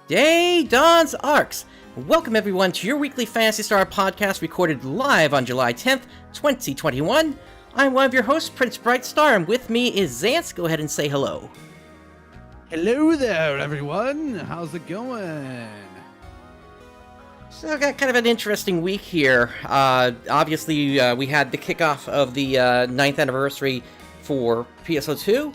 Hey, Dawns ARKS! Welcome everyone to your weekly Phantasy Star podcast recorded live on July 10th, 2021. I'm one of your hosts, PrinceBrightstar, and with me is Zance. Go ahead and say hello. Hello there, everyone. How's it going? So I've got kind of an interesting week here. Obviously, we had the kickoff of the 9th anniversary for PSO2.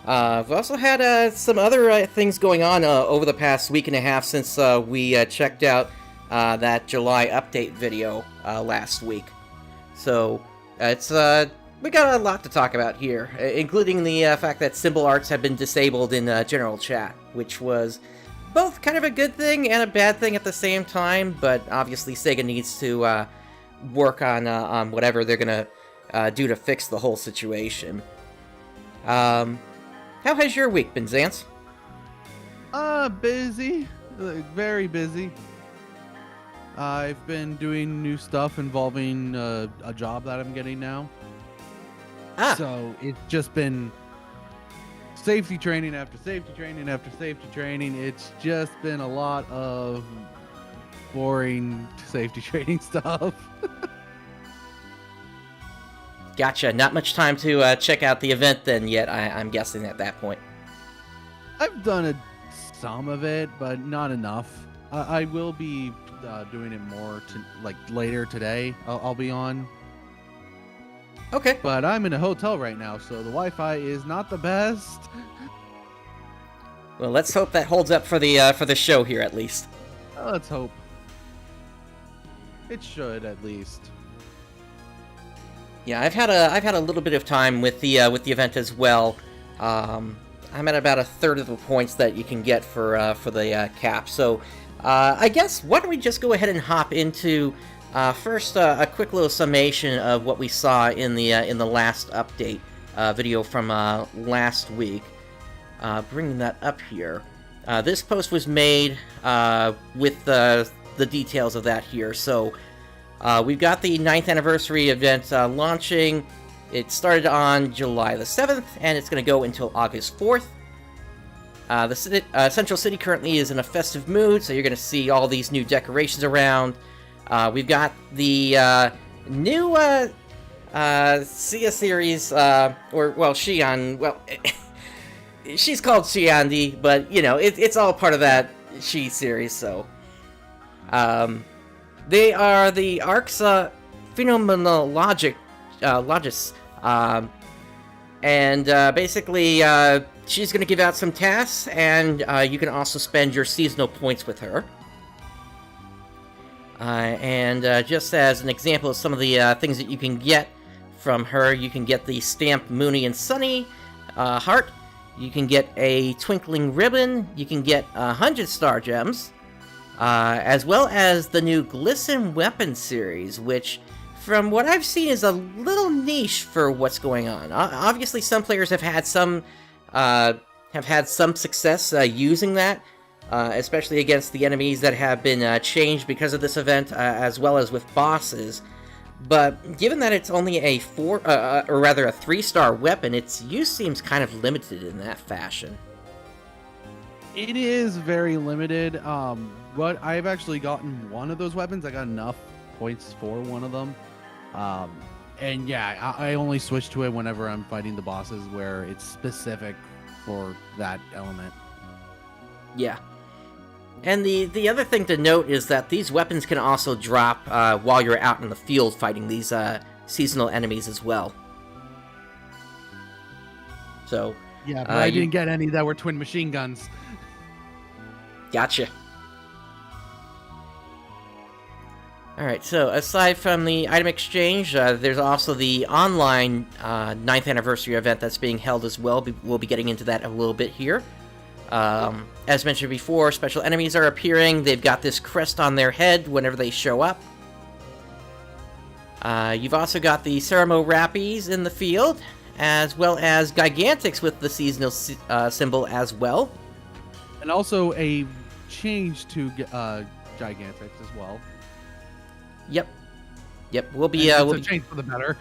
We've also had some other things going on over the past week and a half since we checked out that July update video last week. So it's we got a lot to talk about here, including the fact that symbol arts have been disabled in general chat, which was both kind of a good thing and a bad thing at the same time. But obviously, Sega needs to work on whatever they're gonna do to fix the whole situation. How has your week been, Zance? Busy. Very busy. I've been doing new stuff involving a job that I'm getting now. So it's just been safety training after safety training after safety training. It's just been a lot of boring safety training stuff. Gotcha. Not much time to check out the event then yet, I'm guessing at that point. I've done some of it, but not enough. I will be doing it more later today. I'll be on. Okay. But I'm in a hotel right now, so the Wi-Fi is not the best. Well, let's hope that holds up for the show here at least. Let's hope. It should at least. Yeah, I've had a little bit of time with the event as well. I'm at about a third of the points that you can get for the cap. So I guess why don't we just go ahead and hop into first a quick little summation of what we saw in the last update video from last week. Bringing that up here. This post was made with the details of that here. So. We've got the 9th anniversary event launching. It started on July the 7th, and it's going to go until August 4th. The Central City currently is in a festive mood, so you're going to see all these new decorations around. We've got the new Sia series, Xian, she's called Xiandi, but, you know, it's all part of that She series, so... They are the ARKS Phenomenologis, and basically she's going to give out some tasks, and you can also spend your seasonal points with her. And just as an example of some of the things that you can get from her, you can get the stamped Moony and Sunny heart, you can get a twinkling ribbon, you can get 100 star gems, as well as the new Glisten Weapon series, which, from what I've seen, is a little niche for what's going on. Obviously, some players have had some success using that, especially against the enemies that have been changed because of this event, as well as with bosses. But given that it's only a 3-star weapon, its use seems kind of limited in that fashion. It is very limited. But I've actually gotten one of those weapons. I got enough points for one of them. And yeah, I only switch to it whenever I'm fighting the bosses where it's specific for that element. Yeah. And the other thing to note is that these weapons can also drop while you're out in the field fighting these seasonal enemies as well. So... Yeah, but I didn't get any that were twin machine guns. Gotcha. Alright, so aside from the item exchange, there's also the online 9th anniversary event that's being held as well. We'll be getting into that a little bit here. As mentioned before, special enemies are appearing. They've got this crest on their head whenever they show up. You've also got the Ceremo Rappies in the field, as well as Gigantix with the seasonal symbol as well. And also a change to Gigantix as well. Yep. We'll be a change for the better.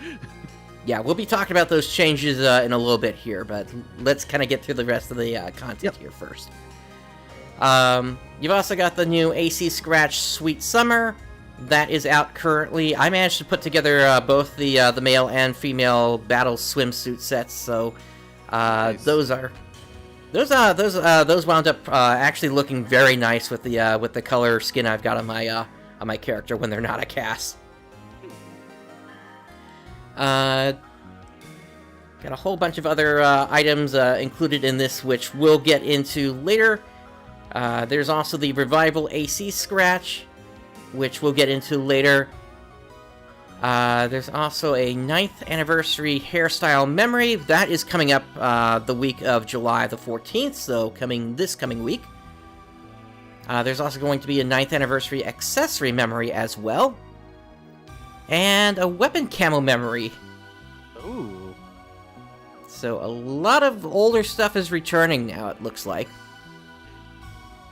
Yeah, we'll be talking about those changes in a little bit here, but let's kind of get through the rest of the content here first. You've also got the new AC Scratch Sweet Summer. That is out currently. I managed to put together both the male and female battle swimsuit sets, so nice. those wound up actually looking very nice with the color skin I've got on my character when they're not a cast. Got a whole bunch of other items included in this, which we'll get into later. There's also the Revival AC Scratch, which we'll get into later. There's also a 9th anniversary hairstyle memory. That is coming up the week of July the 14th, so this coming week. There's also going to be a 9th anniversary accessory memory as well. And a weapon camo memory. Ooh. So a lot of older stuff is returning now, it looks like.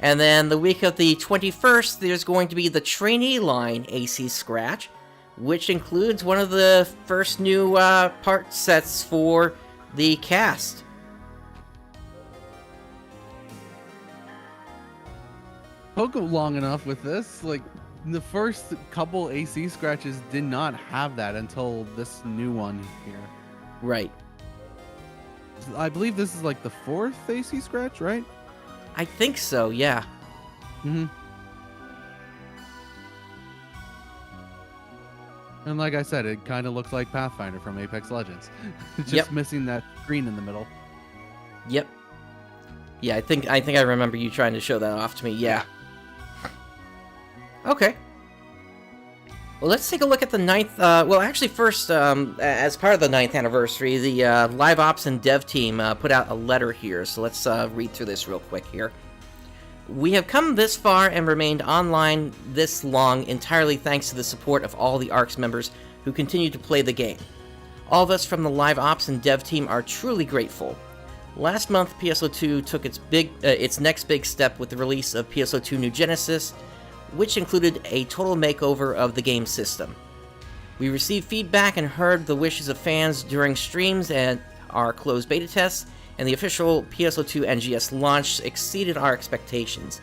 And then the week of the 21st, there's going to be the Trainee Line AC Scratch, which includes one of the first new part sets for the cast. Don't go long enough with this. Like, the first couple AC Scratches did not have that until this new one here. Right. I believe this is like the 4th AC Scratch, right? I think so, yeah. Mm-hmm. And like I said, it kind of looks like Pathfinder from Apex Legends. Just missing that screen in the middle. Yep. Yeah, I think I remember you trying to show that off to me. Yeah. Okay. Well, let's take a look at the 9th... well, actually, first, as part of the 9th anniversary, the Live Ops and Dev team put out a letter here, so let's read through this real quick here. We have come this far and remained online this long entirely thanks to the support of all the ARKS members who continue to play the game. All of us from the Live Ops and Dev team are truly grateful. Last month, PSO2 took its next big step with the release of PSO2 New Genesis, which included a total makeover of the game system. We received feedback and heard the wishes of fans during streams and our closed beta tests, and the official PSO2 NGS launch exceeded our expectations.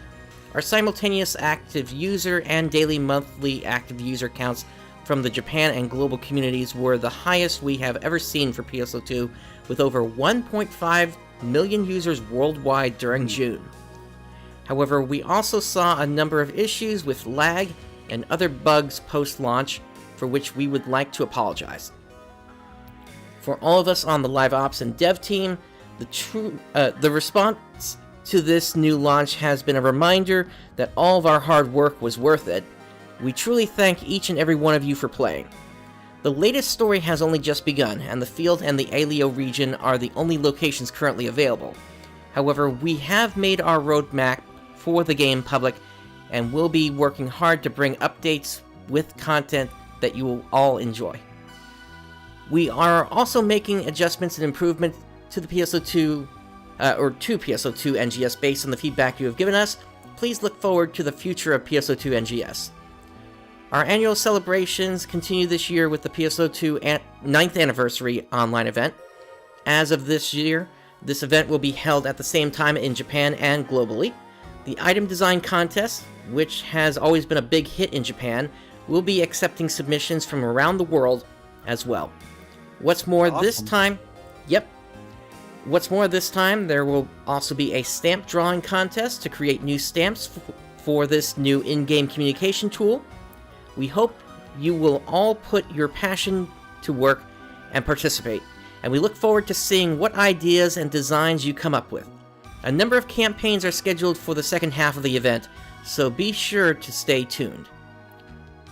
Our simultaneous active user and daily monthly active user counts from the Japan and global communities were the highest we have ever seen for PSO2, with over 1.5 million users worldwide during June. However, we also saw a number of issues with lag and other bugs post-launch, for which we would like to apologize. For all of us on the Live Ops and Dev team, the response to this new launch has been a reminder that all of our hard work was worth it. We truly thank each and every one of you for playing. The latest story has only just begun, and the field and the Alio region are the only locations currently available. However, we have made our roadmap for the game public, and will be working hard to bring updates with content that you will all enjoy. We are also making adjustments and improvements to the PSO2, to PSO2 NGS based on the feedback you have given us. Please look forward to the future of PSO2 NGS. Our annual celebrations continue this year with the PSO2 9th anniversary online event. As of this year, this event will be held at the same time in Japan and globally. The item design contest, which has always been a big hit in Japan, will be accepting submissions from around the world as well. What's more, this time, there will also be a stamp drawing contest to create new stamps for this new in-game communication tool. We hope you will all put your passion to work and participate, and we look forward to seeing what ideas and designs you come up with. A number of campaigns are scheduled for the second half of the event, so be sure to stay tuned.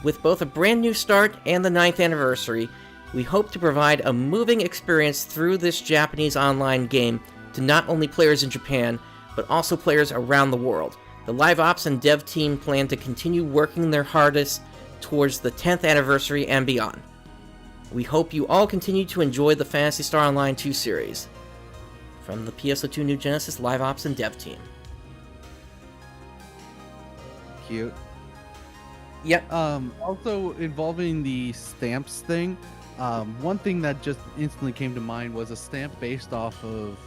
With both a brand new start and the 9th anniversary, we hope to provide a moving experience through this Japanese online game to not only players in Japan, but also players around the world. The Live Ops and Dev team plan to continue working their hardest towards the 10th anniversary and beyond. We hope you all continue to enjoy the Phantasy Star Online 2 series. From the PSO2 New Genesis Live Ops and Dev team. Cute. Yep. Also, involving the stamps thing, one thing that just instantly came to mind was a stamp based off of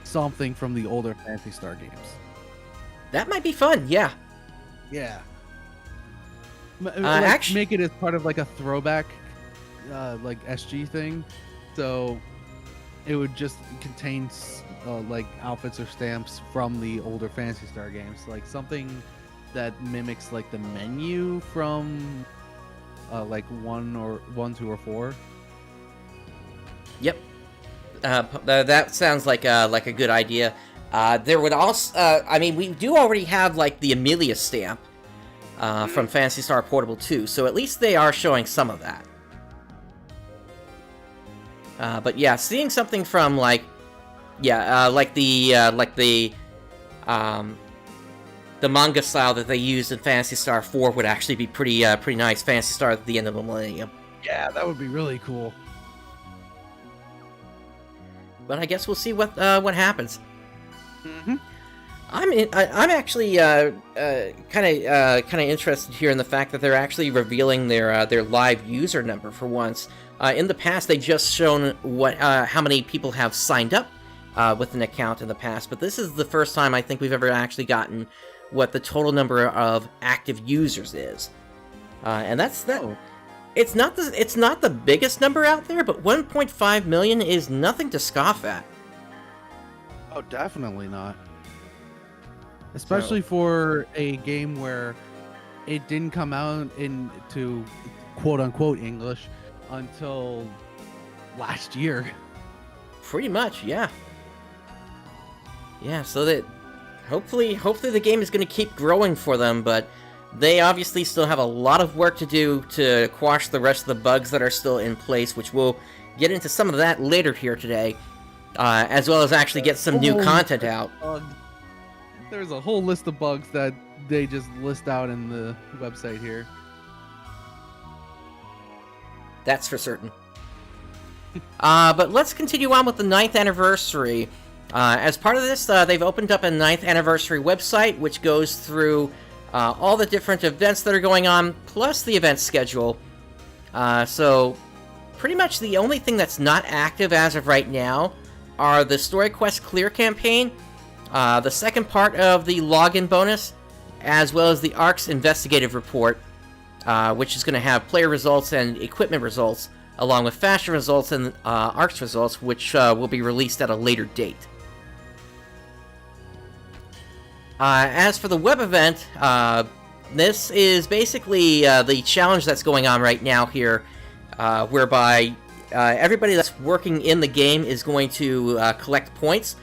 something from the older Phantasy Star games. That might be fun, yeah. Yeah. Actually, make it as part of like a throwback, like SG thing. So it would just contain like outfits or stamps from the older Phantasy Star games, like something that mimics like the menu from like 1, 2, or 4. Yep. That sounds like a good idea. There would also, I mean, we do already have like the Amelia stamp from Phantasy Star Portable 2, so at least they are showing some of that. But yeah, seeing something from like, like the manga style that they used in Phantasy Star 4 would actually be pretty nice. Phantasy Star at the end of the millennium. Yeah, that would be really cool. But I guess we'll see what happens. Mm-hmm. I'm actually kind of interested here in the fact that they're actually revealing their live user number for once. In the past, they just shown how many people have signed up with an account in the past, but this is the first time I think we've ever actually gotten what the total number of active users is, and that's that. Oh. It's not the biggest number out there, but 1.5 million is nothing to scoff at. Oh, definitely not. Especially for a game where it didn't come out into quote-unquote English until last year. Pretty much, yeah. Yeah, so that hopefully the game is going to keep growing for them, but they obviously still have a lot of work to do to quash the rest of the bugs that are still in place, which we'll get into some of that later here today, as well as actually get some new content out. There's a whole list of bugs that they just list out in the website here. That's for certain. But let's continue on with the 9th anniversary. As part of this, they've opened up a 9th anniversary website, which goes through all the different events that are going on, plus the event schedule. So, pretty much the only thing that's not active as of right now are the Story Quest Clear campaign, the second part of the login bonus, as well as the ARKS investigative report, which is going to have player results and equipment results, along with faction results and ARKS results, which will be released at a later date. As for the web event, this is basically the challenge that's going on right now here, whereby everybody that's working in the game is going to collect points,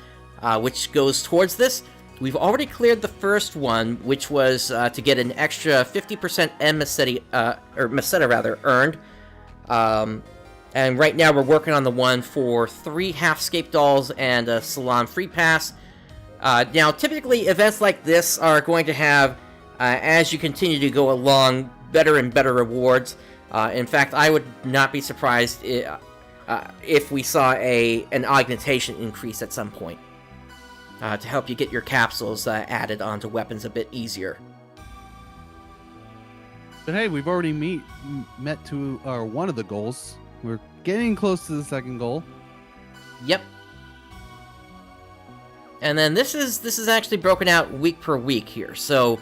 which goes towards this. We've already cleared the first one, which was to get an extra 50% Meseta earned. And right now we're working on the one for 3 Halfscape dolls and a Salon Free Pass. Now, typically, events like this are going to have, as you continue to go along, better and better rewards. In fact, I would not be surprised if we saw an augmentation increase at some point to help you get your capsules added onto weapons a bit easier. But hey, we've already met to one of the goals. We're getting close to the second goal. Yep. And then this is actually broken out week per week here. So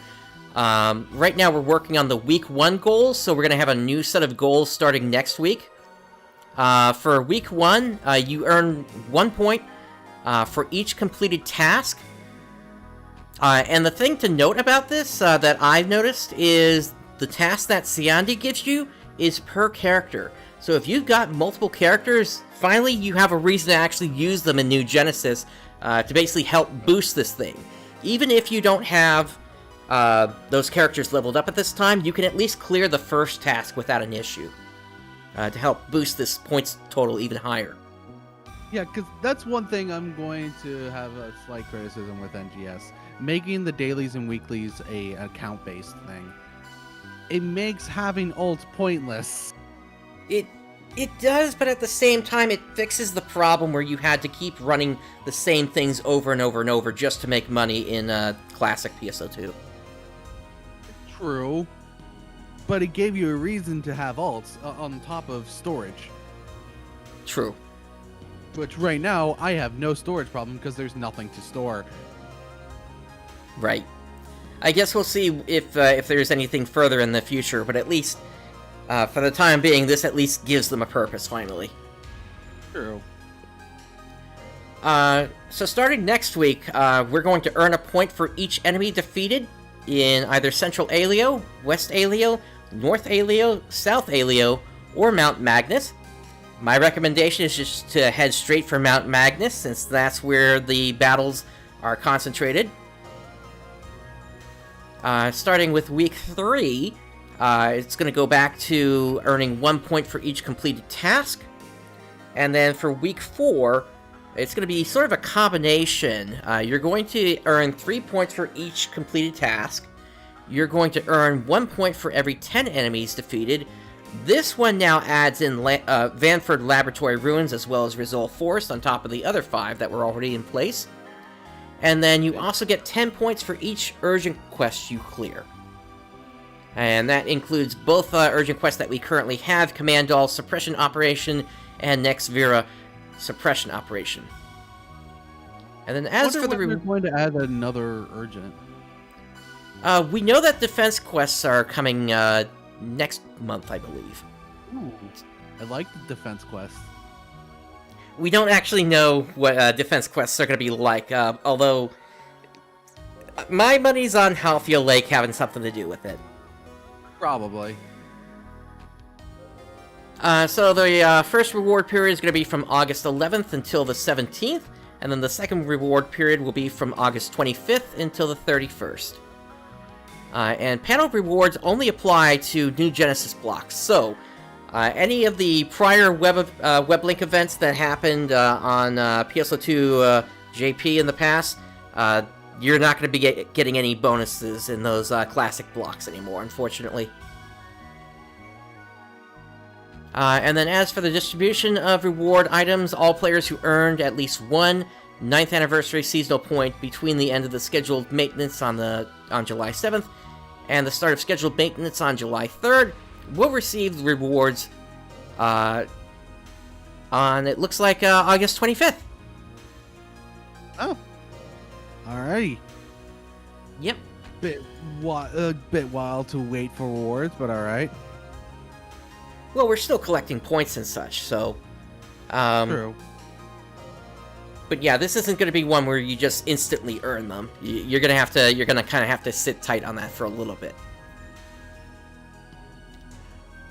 right now we're working on the week 1 goals, so we're going to have a new set of goals starting next week. For week 1, you earn 1 point for each completed task. And the thing to note about this that I've noticed is the task that Siandi gives you is per character. So if you've got multiple characters, finally you have a reason to actually use them in New Genesis to basically help boost this thing. Even if you don't have those characters leveled up at this time, you can at least clear the first task without an issue to help boost this points total even higher. Yeah, because that's one thing I'm going to have a slight criticism with NGS. Making the dailies and weeklies a account-based thing. It makes having ults pointless. It does, but at the same time, it fixes the problem where you had to keep running the same things over and over and over just to make money in classic PSO2. True. But it gave you a reason to have ults on top of storage. True. Which right now, I have no storage problem because there's nothing to store. Right. I guess we'll see if there's anything further in the future, but at least, for the time being, this at least gives them a purpose, finally. True. So starting next week, we're going to earn a point for each enemy defeated in either Central Alio, West Alio, North Alio, South Alio, or Mount Magnus. My recommendation is just to head straight for Mount Magnus, since that's where the battles are concentrated. Starting with week 3, it's going to go back to earning 1 point for each completed task. And then for week 4, it's going to be sort of a combination. You're going to earn 3 points for each completed task. You're going to earn 1 point for every 10 enemies defeated. This one now adds in Vanford Laboratory Ruins as well as Rizal Forest on top of the other 5 that were already in place. And then you also get 10 points for each urgent quest you clear. And that includes both urgent quests that we currently have, Commandal Suppression Operation and Next Vera Suppression Operation. And then as for the... We're going to add another urgent. We know that defense quests are coming next month, I believe. Ooh, I like the defense quest. We don't actually know what defense quests are going to be like, although my money's on Halfia Lake having something to do with it. Probably. So the first reward period is going to be from August 11th until the 17th, and then the second reward period will be from August 25th until the 31st. And panel rewards only apply to new Genesis blocks, so any of the prior WebLink events that happened on PSO2 JP in the past, you're not going to be getting any bonuses in those classic blocks anymore, unfortunately. And then as for the distribution of reward items, all players who earned at least one 9th anniversary seasonal point between the end of the scheduled maintenance on July 7th and the start of scheduled maintenance on July 3rd will receive the rewards on, it looks like, August 25th. Oh. Alrighty. Yep. A bit wild to wait for rewards, but alright. Well, we're still collecting points and such, so... True. But yeah, this isn't going to be one where you just instantly earn them. You're going to kind of have to sit tight on that for a little bit.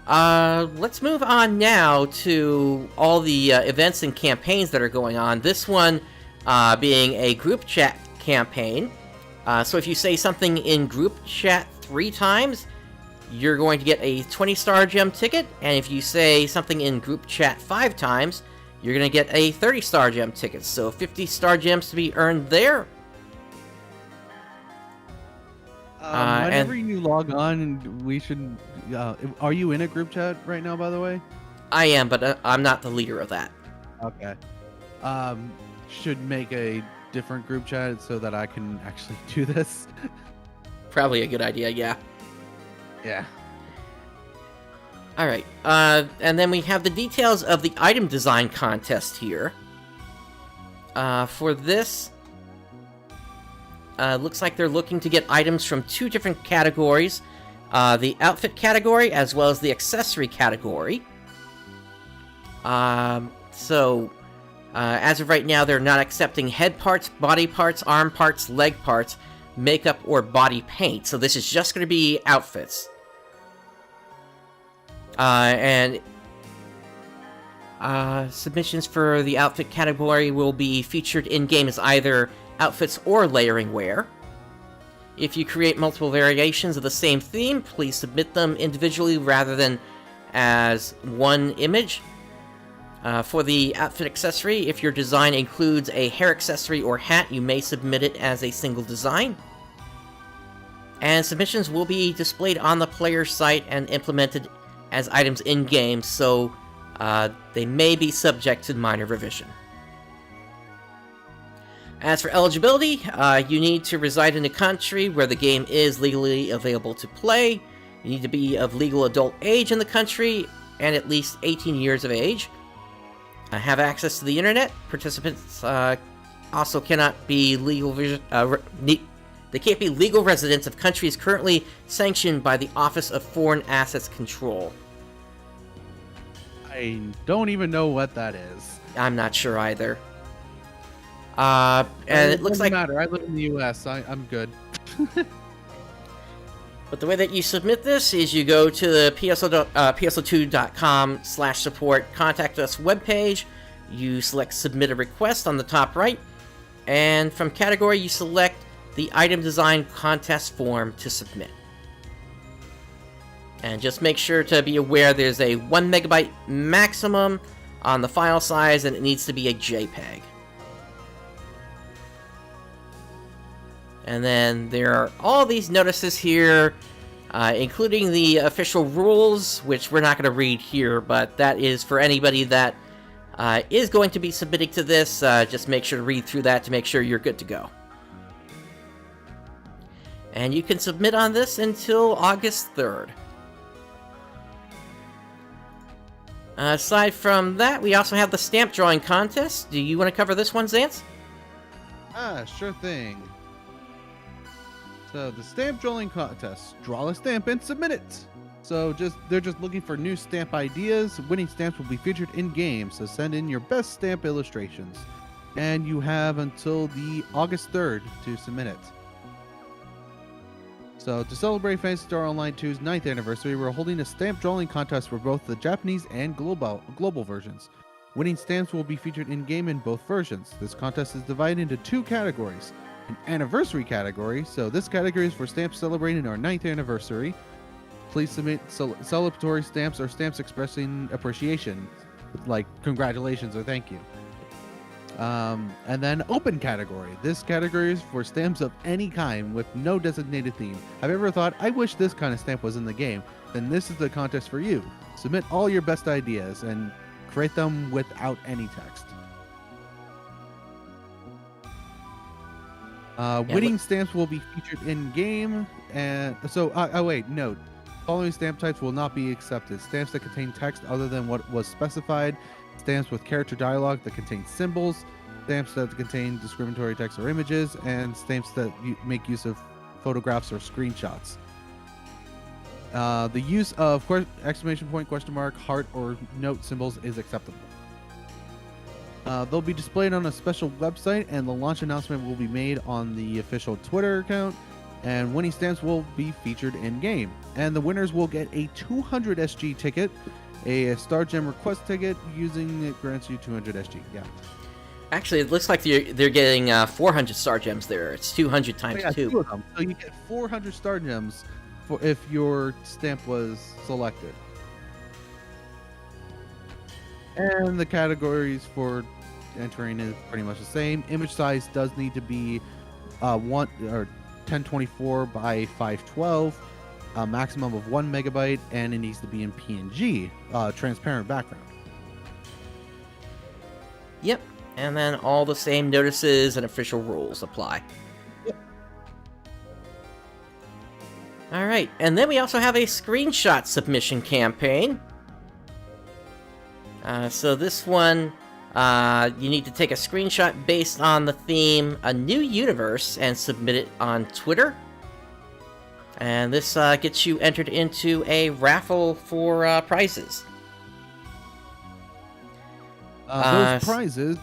Let's move on now to all the events and campaigns that are going on. This one being a group chat campaign. So if you say something in group chat 3 times, you're going to get a 20-star gem ticket. And if you say something in group chat 5 times, you're going to get a 30-star gem ticket. So 50-star gems to be earned there. Whenever you log on, we should... are you in a group chat right now, by the way? I am, but I'm not the leader of that. Okay. Should make a different group chat so that I can actually do this. Probably a good idea, yeah. Yeah. Alright, and then we have the details of the item design contest here. For this, looks like they're looking to get items from 2 different categories. The outfit category, as well as the accessory category. As of right now, they're not accepting head parts, body parts, arm parts, leg parts, makeup, or body paint. So this is just going to be outfits. Submissions for the outfit category will be featured in-game as either outfits or layering wear. If you create multiple variations of the same theme, please submit them individually rather than as one image. For the outfit accessory, if your design includes a hair accessory or hat, you may submit it as a single design. And submissions will be displayed on the player's site and implemented as items in-game, so they may be subject to minor revision. As for eligibility, you need to reside in a country where the game is legally available to play. You need to be of legal adult age in the country and at least 18 years of age. Have access to the internet. Participants also cannot be They can't be legal residents of countries currently sanctioned by the Office of Foreign Assets Control. I don't even know what that is. I'm not sure either. And it looks like... Doesn't matter. I live in the U.S. I'm good. But the way that you submit this is you go to the pso2.com/support contact us webpage. You select submit a request on the top right. And from category, you select the item design contest form to submit. And just make sure to be aware there's a 1 megabyte maximum on the file size, and it needs to be a JPEG. And then there are all these notices here, including the official rules, which we're not going to read here, but that is for anybody that is going to be submitting to this. Just make sure to read through that to make sure you're good to go. And you can submit on this until August 3rd. Aside from that, we also have the stamp drawing contest. Do you want to cover this one, Zance? Sure thing. So the stamp drawing contest. Draw a stamp and submit it. So they're just looking for new stamp ideas. Winning stamps will be featured in-game, so send in your best stamp illustrations. And you have until the August 3rd to submit it. So to celebrate Phantasy Star Online 2's 9th anniversary, we're holding a stamp drawing contest for both the Japanese and global versions. Winning stamps will be featured in-game in both versions. This contest is divided into 2 categories. An anniversary category, so this category is for stamps celebrating our 9th anniversary. Please submit celebratory stamps or stamps expressing appreciation, like congratulations or thank you. And then open category. This category is for stamps of any kind with no designated theme. Have you ever thought, I wish this kind of stamp was in the game? Then this is the contest for you. Submit all your best ideas and create them without any text. Winning stamps will be featured in game, and so note, following stamp types will not be accepted: stamps that contain text other than what was specified, stamps with character dialogue that contain symbols, stamps that contain discriminatory text or images, and stamps that make use of photographs or screenshots. The use of exclamation point, question mark, heart, or note symbols is acceptable. They'll be displayed on a special website, and the launch announcement will be made on the official Twitter account, and winning stamps will be featured in-game. And the winners will get a 200 SG ticket, a Star Gem request ticket. Using it grants you 200 SG, yeah. Actually, it looks like they're getting 400 Star Gems there. It's 200 times 2. 2 of them. So you get 400 Star Gems if your stamp was selected. And the categories for entering is pretty much the same. Image size does need to be 1024 by 512, a maximum of 1 megabyte, and it needs to be in PNG, transparent background. Yep, and then all the same notices and official rules apply. Yep. All right, and then we also have a screenshot submission campaign. So this one, you need to take a screenshot based on the theme A New Universe and submit it on Twitter. And this gets you entered into a raffle for prizes. Those prizes,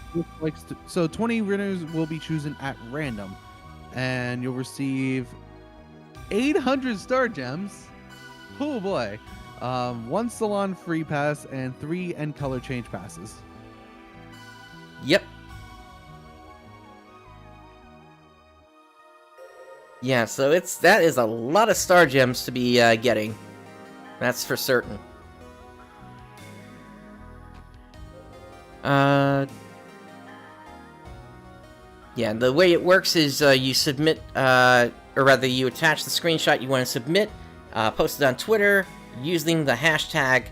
so 20 winners will be chosen at random, and you'll receive 800 Star Gems. Oh boy. 1 salon free pass and 3 end color change passes. Yep. Yeah, so that is a lot of Star Gems to be getting. That's for certain. Yeah, the way it works is you submit, or rather you attach the screenshot you want to submit, post it on Twitter, using the hashtag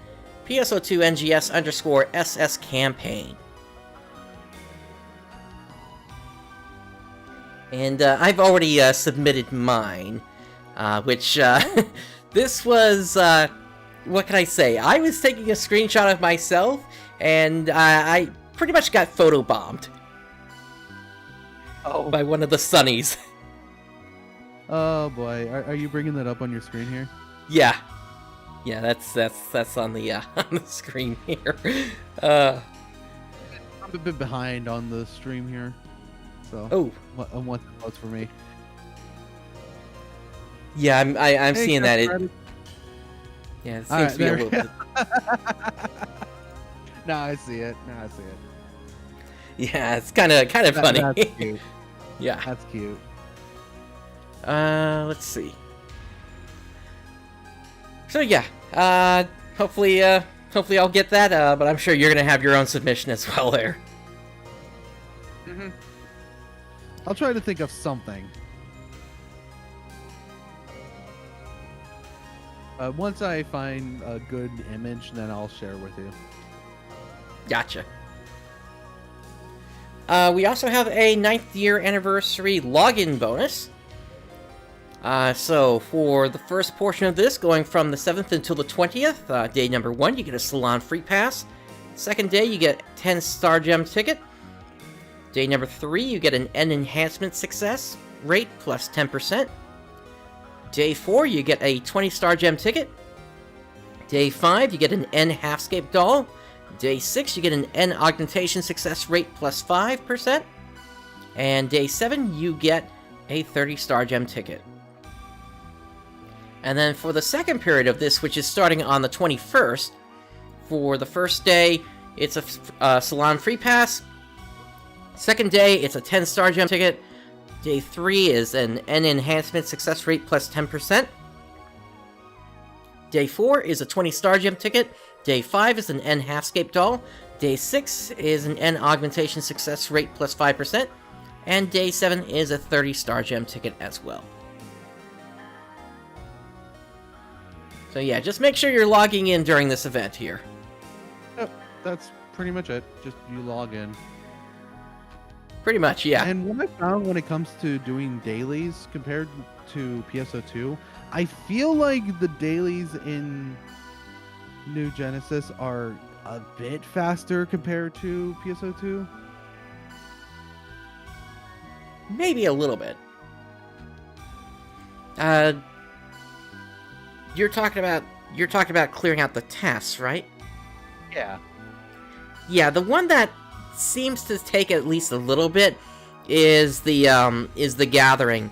PSO2NGS_SS campaign. And I've already submitted mine, which this was, what can I say? I was taking a screenshot of myself, and I pretty much got photobombed by one of the Sunnies. Oh boy, are you bringing that up on your screen here? Yeah. Yeah, that's on the on the screen here. I'm a bit behind on the stream here, so Oh. What's for me? Yeah, I'm Hey, seeing that. Yeah, it seems right, to be a little bit. Now I see it. Yeah, it's kind of funny. That's cute. Yeah. That's cute. Let's see. So yeah, hopefully I'll get that. But I'm sure you're gonna have your own submission as well there. Mm-hmm. I'll try to think of something. Once I find a good image, then I'll share with you. Gotcha. We also have a 9th year anniversary login bonus. So for the first portion of this, going from the 7th until the 20th, day number 1, you get a Salon Free Pass. Second day, you get 10 Star Gem ticket. Day number 3, you get an N Enhancement Success rate plus 10%. Day 4, you get a 20 Star Gem ticket. Day 5, you get an N Halfscape doll. Day 6, you get an N Augmentation Success rate plus 5%. And Day 7, you get a 30 Star Gem ticket. And then for the second period of this, which is starting on the 21st, for the first day, it's a Salon Free Pass. Second day, it's a 10 Star Gem ticket. Day 3 is an N Enhancement Success Rate plus 10%. Day 4 is a 20 Star Gem ticket. Day 5 is an N Halfscape doll. Day 6 is an N Augmentation Success Rate plus 5%. And Day 7 is a 30 Star Gem ticket as well. So yeah, just make sure you're logging in during this event here. Yep, that's pretty much it. Just you log in. Pretty much, yeah. And what I found when it comes to doing dailies compared to PSO2, I feel like the dailies in New Genesis are a bit faster compared to PSO2. Maybe a little bit. You're talking about clearing out the tasks, right? Yeah. Yeah, the one that seems to take at least a little bit is the gathering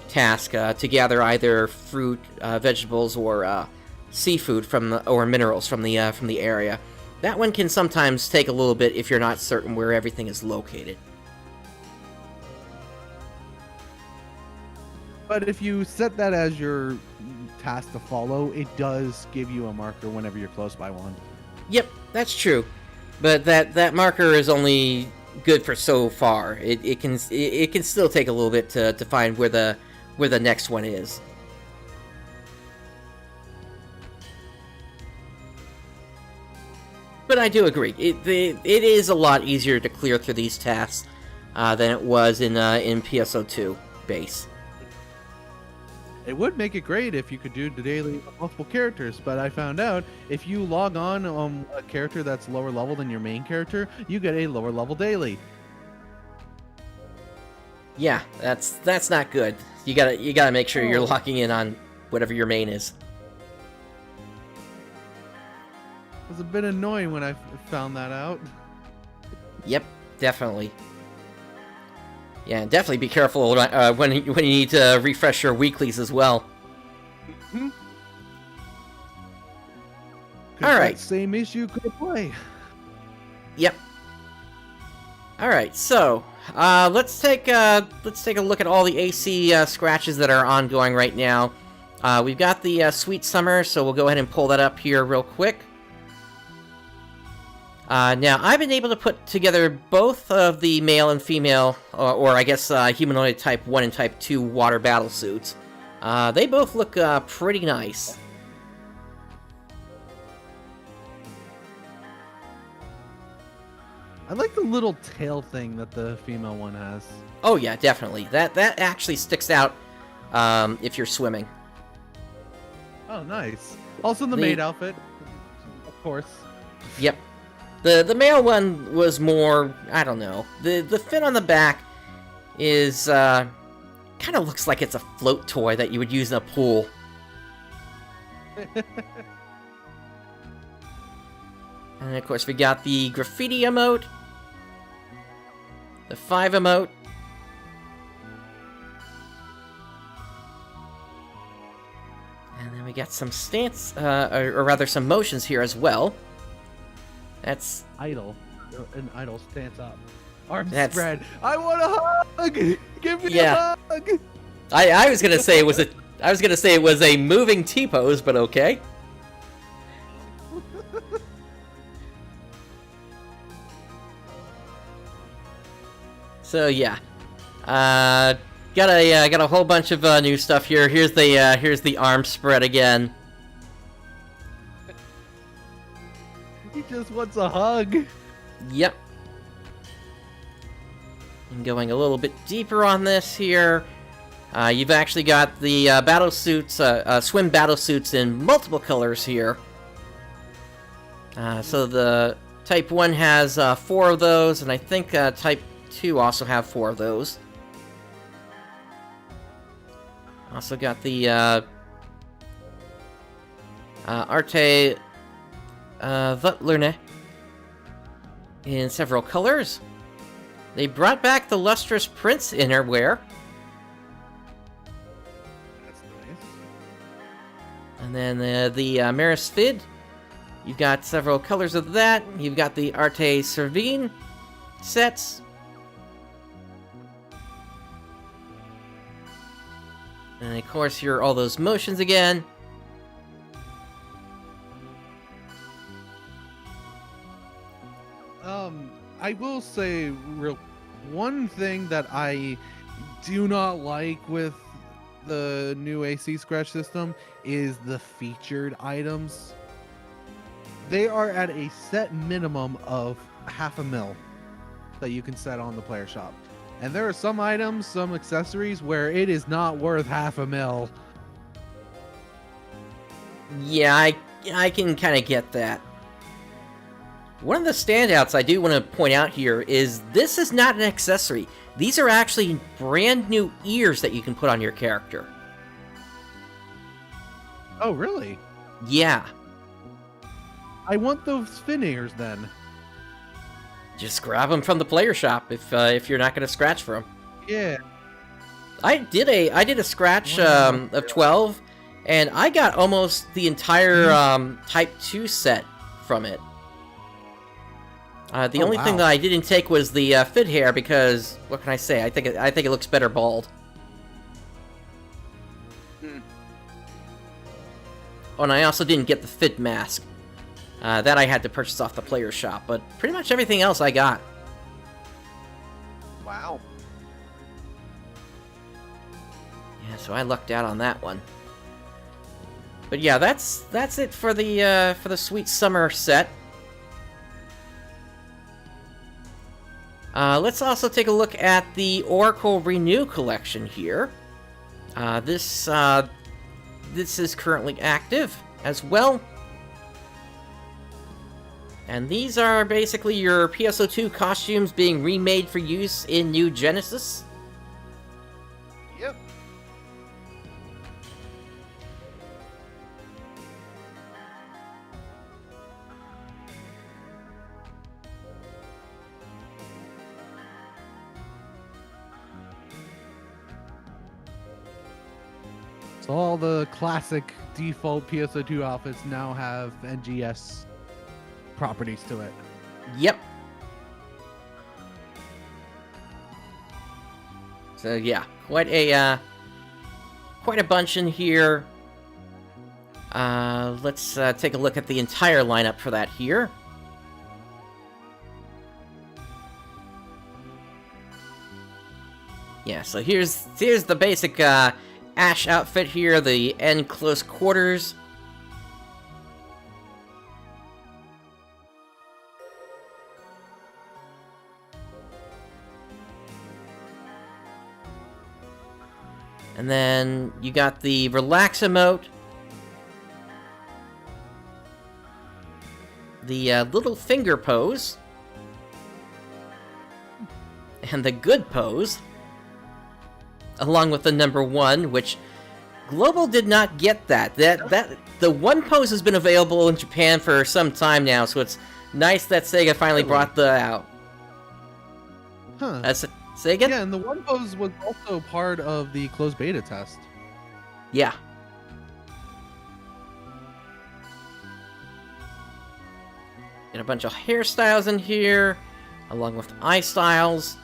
task to gather either fruit, vegetables, or seafood or minerals from the area. That one can sometimes take a little bit if you're not certain where everything is located. But if you set that as your task to follow, it does give you a marker whenever you're close by one. Yep, that's true. But that marker is only good for so far. It can still take a little bit to find where the next one is. But I do agree. It is a lot easier to clear through these tasks than it was in PSO2 base. It would make it great if you could do the daily with multiple characters, but I found out if you log on a character that's lower level than your main character, you get a lower level daily. Yeah, that's not good. You gotta make sure you're locking in on whatever your main is. It was a bit annoying when I found that out. Yep, definitely. Yeah, and definitely be careful when you need to refresh your weeklies as well. Mm-hmm. All right. Same issue could play. Yep. All right, so let's take a look at all the AC scratches that are ongoing right now. We've got the Sweet Summer, so we'll go ahead and pull that up here real quick. Now, I've been able to put together both of the male and female, or I guess humanoid Type 1 and Type 2 water battle suits. They both look pretty nice. I like the little tail thing that the female one has. Oh yeah, definitely. That actually sticks out if you're swimming. Oh, nice. Also the maid outfit, of course. Yep. The male one was more, I don't know. The fin on the back is Kind of looks like it's a float toy that you would use in a pool. And of course we got the graffiti emote, the 5 emote, and then we got some stance, or rather some motions here as well. That's idle. An idle stance up. Arms spread. I want a hug. Give me a hug. I was gonna say it was a moving T-pose, but okay. So yeah, got a whole bunch of new stuff here. Here's the arm spread again. He just wants a hug. Yep. And going a little bit deeper on this here, you've actually got the battle suits, swim battle suits in multiple colors here. So the Type 1 has 4 of those, and I think Type 2 also have 4 of those. Also got the Arte Vutlerne in several colors. They brought back the lustrous prince innerwear. That's nice. And then the Maris Fid. You've got several colors of that. You've got the Arte Servine sets. And of course, here are all those motions again. I will say one thing that I do not like with the new AC Scratch system is the featured items. They are at a set minimum of $500,000 that you can set on the player shop. And there are some items, some accessories, where it is not worth $500,000. Yeah, I can kind of get that. One of the standouts I do want to point out here is this is not an accessory. These are actually brand new ears that you can put on your character. Oh, really? Yeah. I want those fin ears then. Just grab them from the player shop if you're not going to scratch for them. Yeah. I did a scratch of 12, and I got almost the entire Type 2 set from it. The only thing that I didn't take was the Fid hair because what can I say? I think it looks better bald. Oh, and I also didn't get the Fid mask. That I had to purchase off the player shop, but pretty much everything else I got. Wow. Yeah, so I lucked out on that one. But yeah, that's it for the Sweet Summer set. Let's also take a look at the Oracle Renew collection here. This is currently active as well. And these are basically your PSO2 costumes being remade for use in New Genesis. Yep. So all the classic default PSO2 outfits now have NGS properties to it. Yep. So yeah, quite a bunch in here. Let's take a look at the entire lineup for that here. Yeah, so here's the basic Ash outfit here, the end close quarters. And then you got the relax emote, the little finger pose, and the good pose. along with the number 1, which Global did not get that. The 1 pose has been available in Japan for some time now, so it's nice that Sega finally brought that out. Huh. Sega? Yeah, and the 1 pose was also part of the closed beta test. Yeah. Got a bunch of hairstyles in here, along with eye styles.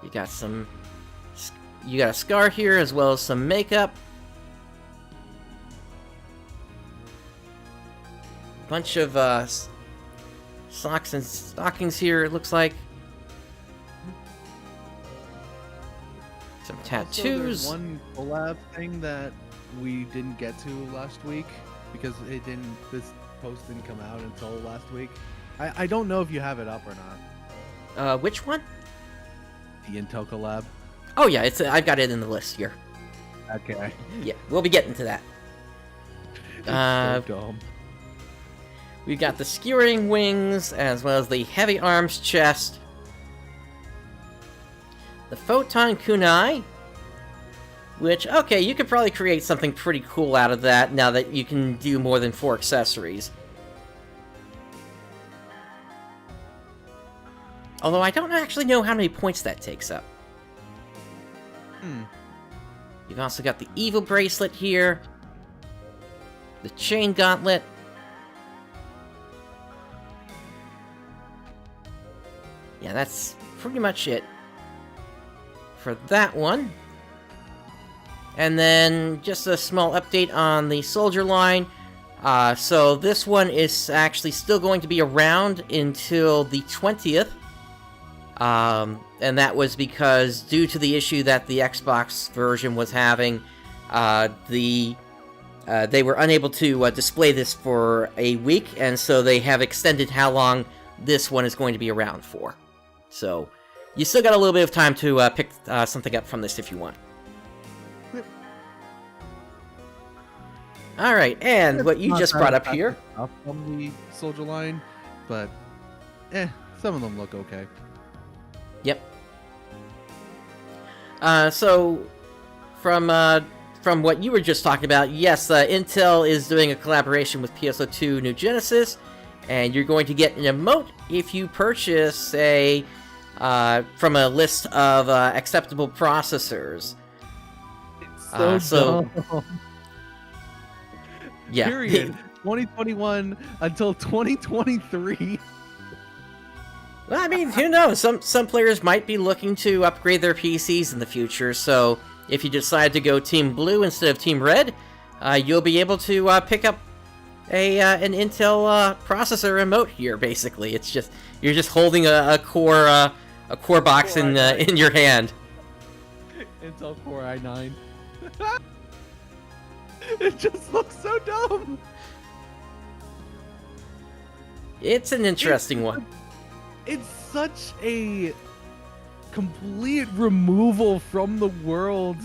You got a scar here, as well as some makeup. Bunch of socks and stockings here, it looks like. Some tattoos. Also, there's one collab thing that we didn't get to last week because this post didn't come out until last week. I don't know if you have it up or not. Which one? The Intel collab. Oh yeah, I've got it in the list here. Okay. Yeah, we'll be getting to that. So dumb. We've got the skewering wings, as well as the heavy arms chest. The photon kunai, which, okay, you could probably create something pretty cool out of that now that you can do more than 4 accessories. Although I don't actually know how many points that takes up. You've also got the evil bracelet here. The chain gauntlet. Yeah, that's pretty much it for that one. And then just a small update on the soldier line. So this one is actually still going to be around until the 20th. And that was because, due to the issue that the Xbox version was having, they were unable to display this for a week, and so they have extended how long this one is going to be around for. So, you still got a little bit of time to pick something up from this if you want. Yep. Alright, and what you just brought up here... Up on the soldier line, but, some of them look okay. Yep. So, from what you were just talking about, yes, Intel is doing a collaboration with PSO2 New Genesis, and you're going to get an emote if you purchase from a list of acceptable processors. It's so dumb. Yeah. Period. 2021 until 2023. Well, I mean, who knows? Some players might be looking to upgrade their PCs in the future, so if you decide to go Team Blue instead of Team Red, you'll be able to pick up an Intel processor emote here. Basically, it's just you're just holding a core box in your hand. Intel Core i9. It just looks so dumb. It's an interesting one. It's such a complete removal from the world.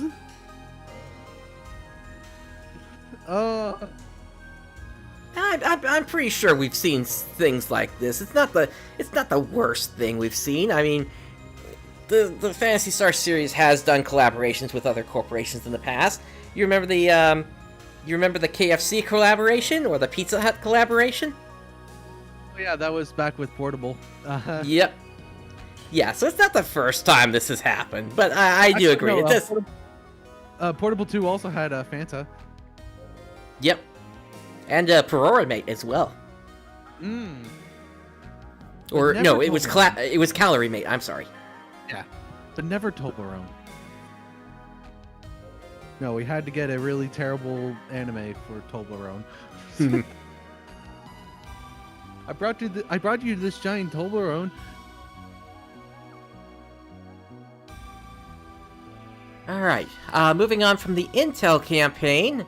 I'm pretty sure we've seen things like this. It's not the worst thing we've seen. I mean, the Phantasy Star series has done collaborations with other corporations in the past. You remember the KFC collaboration or the Pizza Hut collaboration? Oh yeah, that was back with Portable. Yep. Yeah, so it's not the first time this has happened, but I do agree. No, Portable 2 also had Fanta. Yep. And Peroromate as well. Or no, it was Calorie Mate. I'm sorry. Yeah, but never Toblerone. No, we had to get a really terrible anime for Toblerone. I brought you this giant Toblerone. All right. Moving on from the Intel campaign.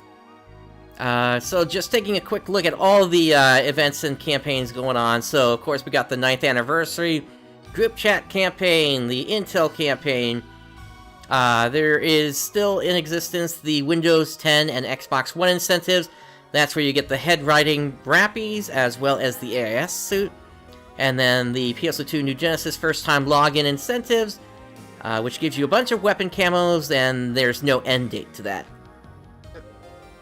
So just taking a quick look at all the events and campaigns going on. So, of course, we got the 9th anniversary group chat campaign, the Intel campaign. There is still in existence the Windows 10 and Xbox One incentives. That's where you get the head writing wrappies as well as the AIS suit. And then the PSO2 New Genesis first time login incentives, which gives you a bunch of weapon camos, and there's no end date to that.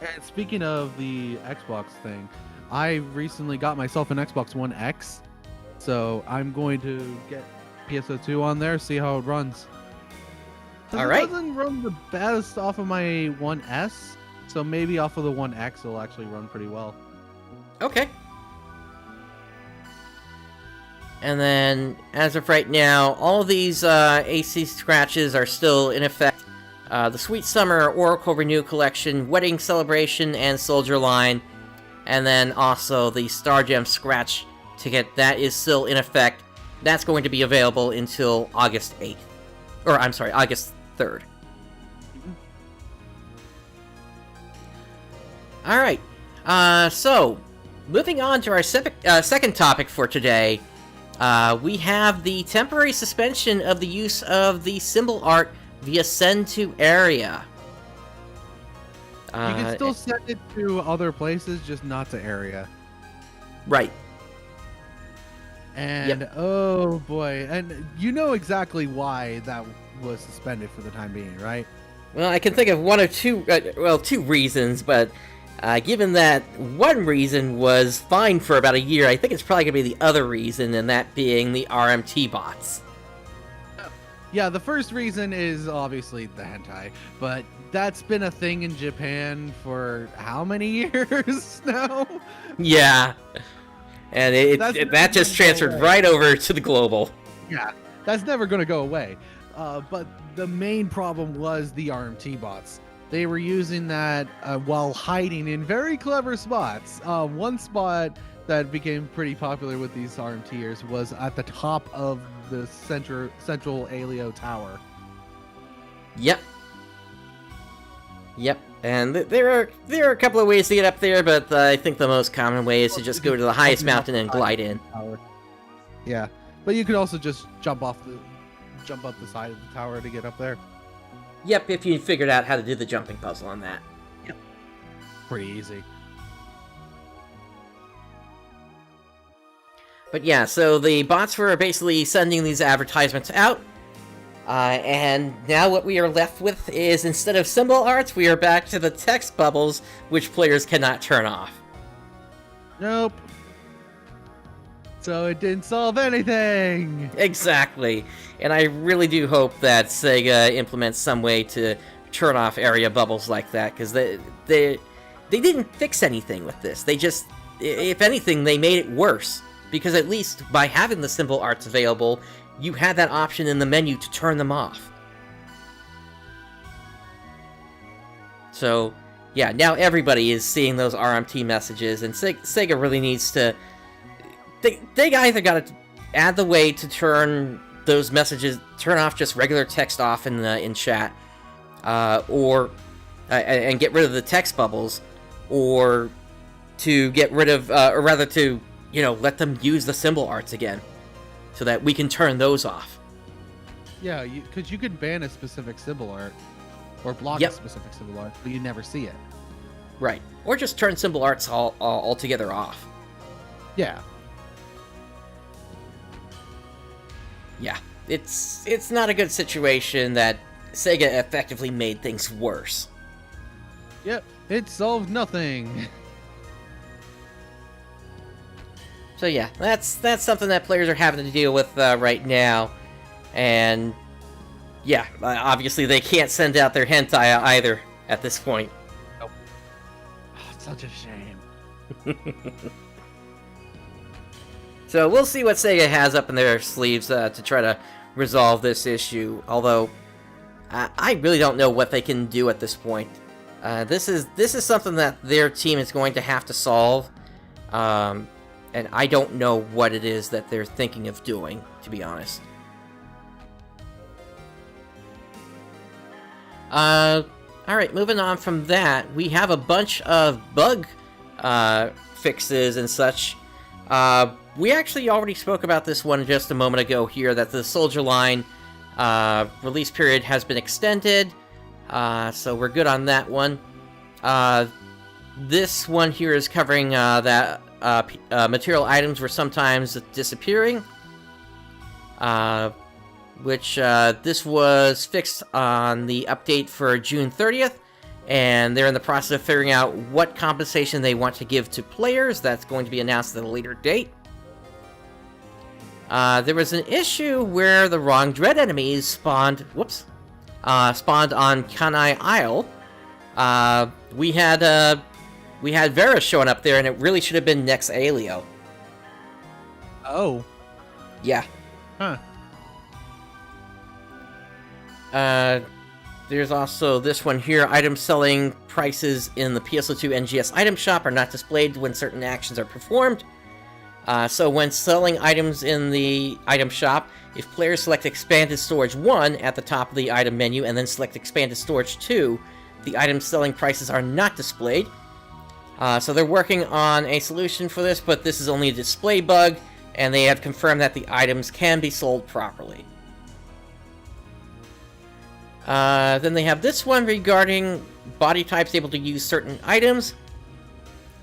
And speaking of the Xbox thing, I recently got myself an Xbox One X, so I'm going to get PSO2 on there, see how it runs. All right. It doesn't run the best off of my One S, so maybe off of the One X it'll actually run pretty well. Okay. And then, as of right now, all of these AC scratches are still in effect. The Sweet Summer Oracle Renew Collection, Wedding Celebration, and Soldier Line. And then also the Star Gem Scratch ticket, that is still in effect. That's going to be available until August 8th. Or, I'm sorry, August 3rd. Alright, so, moving on to our second topic for today, we have the temporary suspension of the use of the symbol art via send to area. You can still send it to other places, just not to area. Right. And, oh boy, and you know exactly why that was suspended for the time being, right? Well, I can think of one or two, two reasons, but given that one reason was fine for about a year, I think it's probably going to be the other reason, and that being the RMT bots. Yeah, the first reason is obviously the hentai, but that's been a thing in Japan for how many years now? Yeah, and that just transferred right over to the global. Yeah, that's never going to go away. But the main problem was the RMT bots. They were using that while hiding in very clever spots. One spot that became pretty popular with these RMTers was at the top of the central Alio tower. Yep. And there are a couple of ways to get up there, but I think the most common way is to just go to the highest mountain and glide in. Yeah, but you could also just jump up the side of the tower to get up there. Yep, if you figured out how to do the jumping puzzle on that. Yep. Pretty easy. But yeah, so the bots were basically sending these advertisements out, and now what we are left with is, instead of symbol arts, we are back to the text bubbles, which players cannot turn off. Nope. So it didn't solve anything! Exactly. And I really do hope that Sega implements some way to turn off area bubbles like that, because they didn't fix anything with this. They just, if anything, they made it worse. Because at least by having the symbol arts available, you had that option in the menu to turn them off. So, yeah, now everybody is seeing those RMT messages, and Sega really needs to... They either got to add the way to turn those messages, turn off just regular text off in chat, or and get rid of the text bubbles, or to get rid of, or rather to, let them use the symbol arts again, so that we can turn those off. Yeah, because you could ban a specific symbol art, or block a specific symbol art, but you never see it. Right, or just turn symbol arts altogether off. Yeah. Yeah, it's not a good situation that Sega effectively made things worse. Yep, it solved nothing. So yeah, that's something that players are having to deal with right now, and yeah, obviously they can't send out their hentai either at this point. Nope. Oh, it's such a shame. So we'll see what Sega has up in their sleeves to try to resolve this issue. Although I really don't know what they can do at this point. This is something that their team is going to have to solve, and I don't know what it is that they're thinking of doing, to be honest. All right, moving on from that, we have a bunch of bug fixes and such. We actually already spoke about this one just a moment ago here, that the Soldier Line release period has been extended, so we're good on that one. This one here is covering that material items were sometimes disappearing. which this was fixed on the update for June 30th, and they're in the process of figuring out what compensation they want to give to players. That's going to be announced at a later date. There was an issue where the wrong dread enemies spawned on Kanai Isle. We had Vera showing up there, and it really should have been Nex Aelio. Oh. Yeah. Huh. There's also this one here. Item selling prices in the PSO2 NGS item shop are not displayed when certain actions are performed. So when selling items in the item shop, if players select Expanded Storage 1 at the top of the item menu and then select Expanded Storage 2, the item selling prices are not displayed. So they're working on a solution for this, but this is only a display bug, and they have confirmed that the items can be sold properly. Then they have this one regarding body types able to use certain items.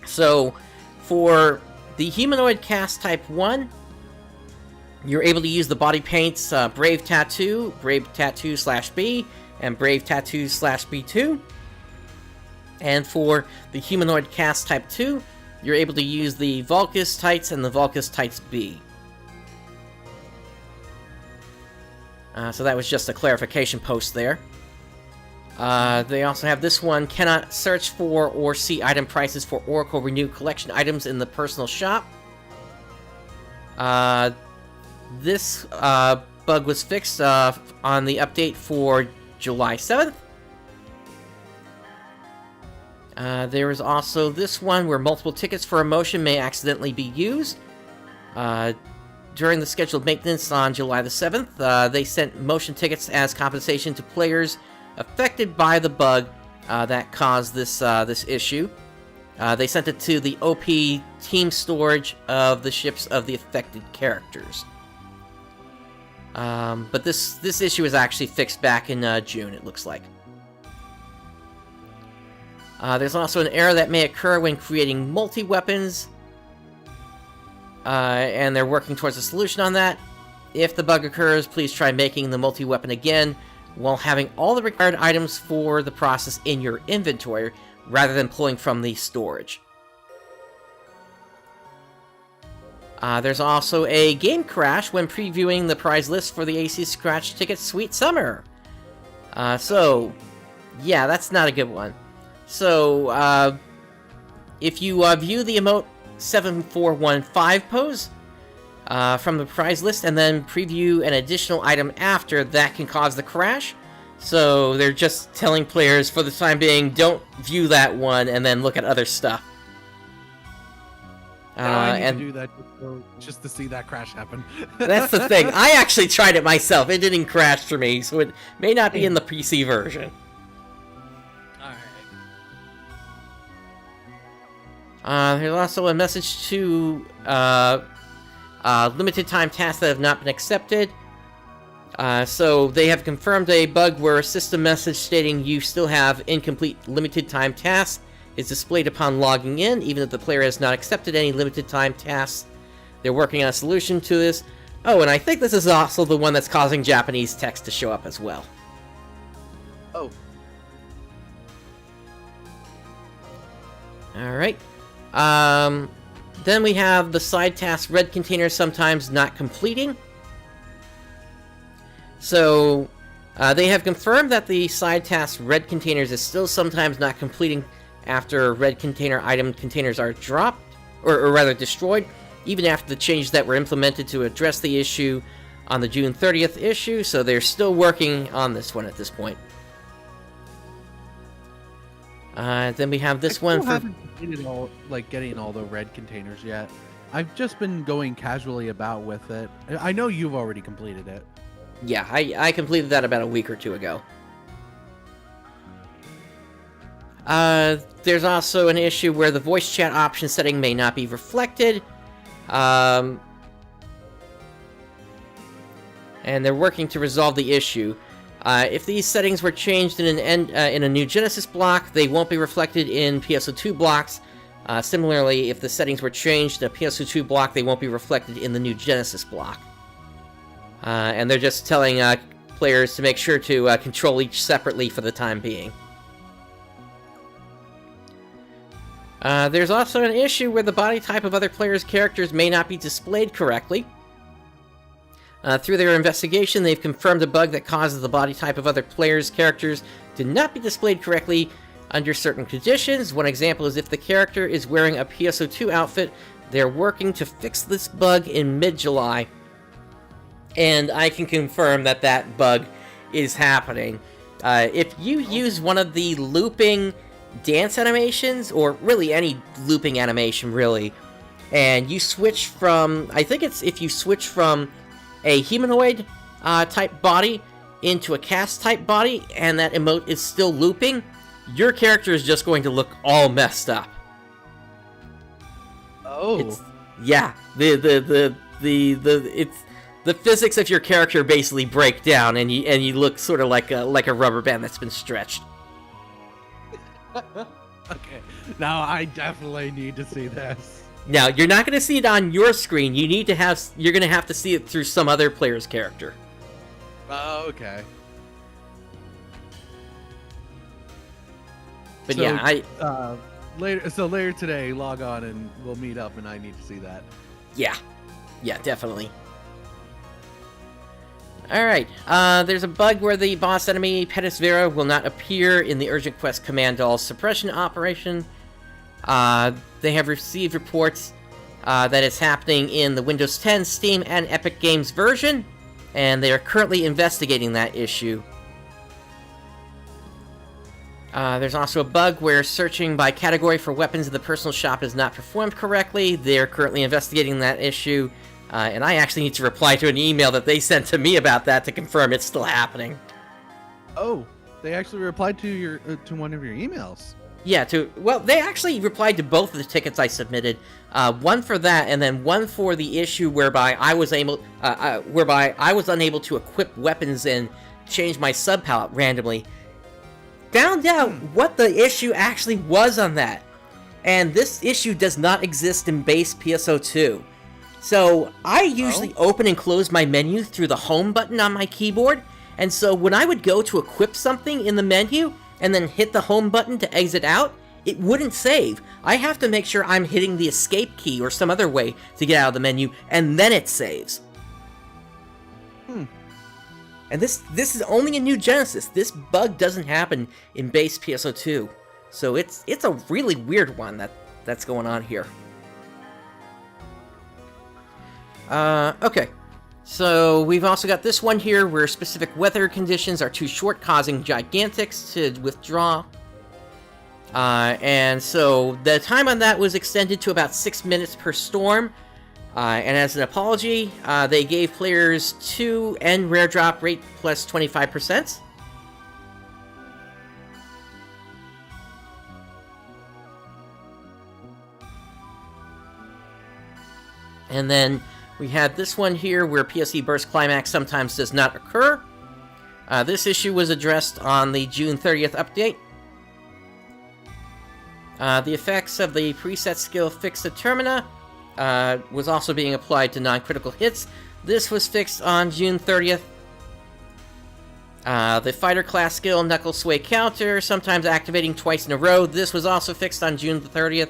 So for the humanoid cast type 1, you're able to use the body paints Brave Tattoo, Brave Tattoo/B, and Brave Tattoo/B2. And for the humanoid cast type 2, you're able to use the Vulcus Tights and the Vulcus Tights B. So that was just a clarification post there. They also have this one: cannot search for or see item prices for Oracle Renew Collection items in the personal shop. This bug was fixed on the update for July 7th. There is also this one where multiple tickets for a motion may accidentally be used. During the scheduled maintenance on July the 7th, they sent motion tickets as compensation to players affected by the bug that caused this issue. They sent it to the OP team storage of the ships of the affected characters. But this issue was actually fixed back in June, it looks like. There's also an error that may occur when creating multi-weapons, and they're working towards a solution on that. If the bug occurs, please try making the multi-weapon again while having all the required items for the process in your inventory, rather than pulling from the storage. There's also a game crash when previewing the prize list for the AC Scratch Ticket Sweet Summer. So, yeah, that's not a good one. So, if you view the emote 7415 pose from the prize list and then preview an additional item after, that can cause the crash. So they're just telling players for the time being, don't view that one and then look at other stuff. I need to do that just to see that crash happen. That's the thing. I actually tried it myself. It didn't crash for me, so it may not be in the PC version. There's also a message to limited time tasks that have not been accepted. So they have confirmed a bug where a system message stating you still have incomplete limited time tasks is displayed upon logging in, even if the player has not accepted any limited time tasks. They're working on a solution to this. Oh, and I think this is also the one that's causing Japanese text to show up as well. Oh. Alright. Then we have the side task red container sometimes not completing. So, they have confirmed that the side task red containers is still sometimes not completing after red container item containers are dropped, or rather destroyed, even after the changes that were implemented to address the issue on the June 30th issue, so they're still working on this one at this point. Then we have this one for... I haven't completed getting all the red containers yet. I've just been going casually about with it. I know you've already completed it. Yeah, I completed that about a week or two ago. There's also an issue where the voice chat option setting may not be reflected. And they're working to resolve the issue. If these settings were changed in a new Genesis block, they won't be reflected in PSO2 blocks. Similarly, if the settings were changed in a PSO2 block, they won't be reflected in the new Genesis block. And they're just telling players to make sure to control each separately for the time being. There's also an issue where the body type of other players' characters may not be displayed correctly. Through their investigation, they've confirmed a bug that causes the body type of other players' characters to not be displayed correctly under certain conditions. One example is if the character is wearing a PSO2 outfit. They're working to fix this bug in mid-July, and I can confirm that that bug is happening. If you use one of the looping dance animations, or really any looping animation, really, and you switch from, I think it's if you switch from a humanoid type body into a cast type body, and that emote is still looping, your character is just going to look all messed up. Oh. Yeah, the physics of your character basically break down, and you look sort of like a rubber band that's been stretched. Okay, now I definitely need to see this. Now you're not going to see it on your screen. You're going to have to see it through some other player's character. Oh, okay. But so, yeah, later today, log on and we'll meet up, and I need to see that. Yeah, definitely. Alright, there's a bug where the boss enemy, Petisvera, will not appear in the Urgent Quest Command All suppression operation. They have received reports that it's happening in the Windows 10, Steam, and Epic Games version, and they are currently investigating that issue. There's also a bug where searching by category for weapons in the personal shop is not performed correctly. They're currently investigating that issue, and I actually need to reply to an email that they sent to me about that to confirm it's still happening. Oh, they actually replied to your to one of your emails. Yeah, they actually replied to both of the tickets I submitted. One for that, and then one for the issue whereby I was unable to equip weapons and change my sub palette randomly. Found out what the issue actually was on that, and this issue does not exist in base PSO2. So I usually open and close my menu through the home button on my keyboard, and so when I would go to equip something in the menu and then hit the home button to exit out, it wouldn't save. I have to make sure I'm hitting the escape key or some other way to get out of the menu, and then it saves. And this is only in New Genesis. This bug doesn't happen in base PSO2. So it's a really weird one that's going on here. Okay. So we've also got this one here where specific weather conditions are too short, causing Gigantix to withdraw. And so the time on that was extended to about 6 minutes per storm. And as an apology, they gave players 2 N rare drop rate plus 25%. And then we had this one here where PSE Burst Climax sometimes does not occur. This issue was addressed on the June 30th update. The effects of the preset skill Fix Determina was also being applied to non-critical hits. This was fixed on June 30th. The fighter class skill Knuckle Sway Counter, sometimes activating twice in a row. This was also fixed on June the 30th.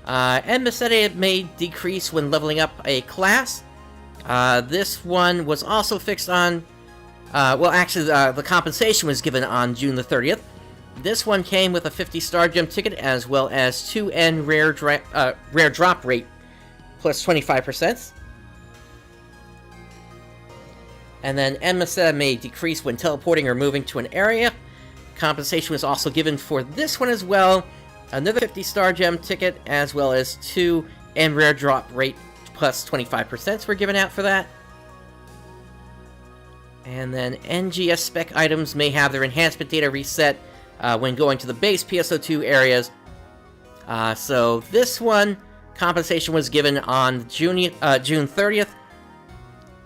Embasetta may decrease when leveling up a class. This one was also fixed on... the compensation was given on June the 30th. This one came with a 50 Star Gem ticket, as well as 2 N rare drop rate, plus 25%. And then Embasetta may decrease when teleporting or moving to an area. Compensation was also given for this one as well. Another 50 Star Gem ticket, as well as 2 N rare drop rate, plus 25% were given out for that. And then NGS spec items may have their enhancement data reset when going to the base PSO2 areas. So this one, compensation was given on June 30th.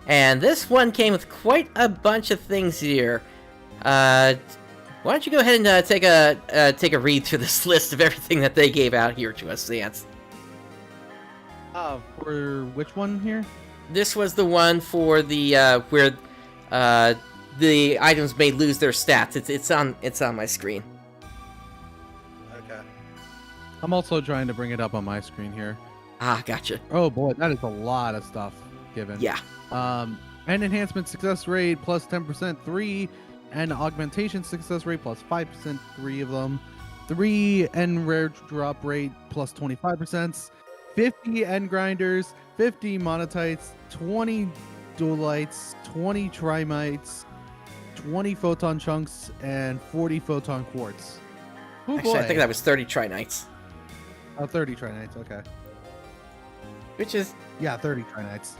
And this one came with quite a bunch of things here. Why don't you go ahead and take a read through this list of everything that they gave out here to us, Zance? For which one here? This was the one for the where the items may lose their stats. It's on my screen. Okay. I'm also trying to bring it up on my screen here. Ah, gotcha. Oh boy, that is a lot of stuff given. Yeah. And enhancement success rate plus 10%, 3, and augmentation success rate plus 5%, 3 of them. 3 end rare drop rate plus 25%, 50 end grinders, 50 monetites, 20 dualites, 20 trimites, 20 photon chunks, and 40 photon quartz. Oh, actually, boy. I think that was 30 trinites. Oh, 30 trinites, okay. Which is... Yeah, 30 trinites.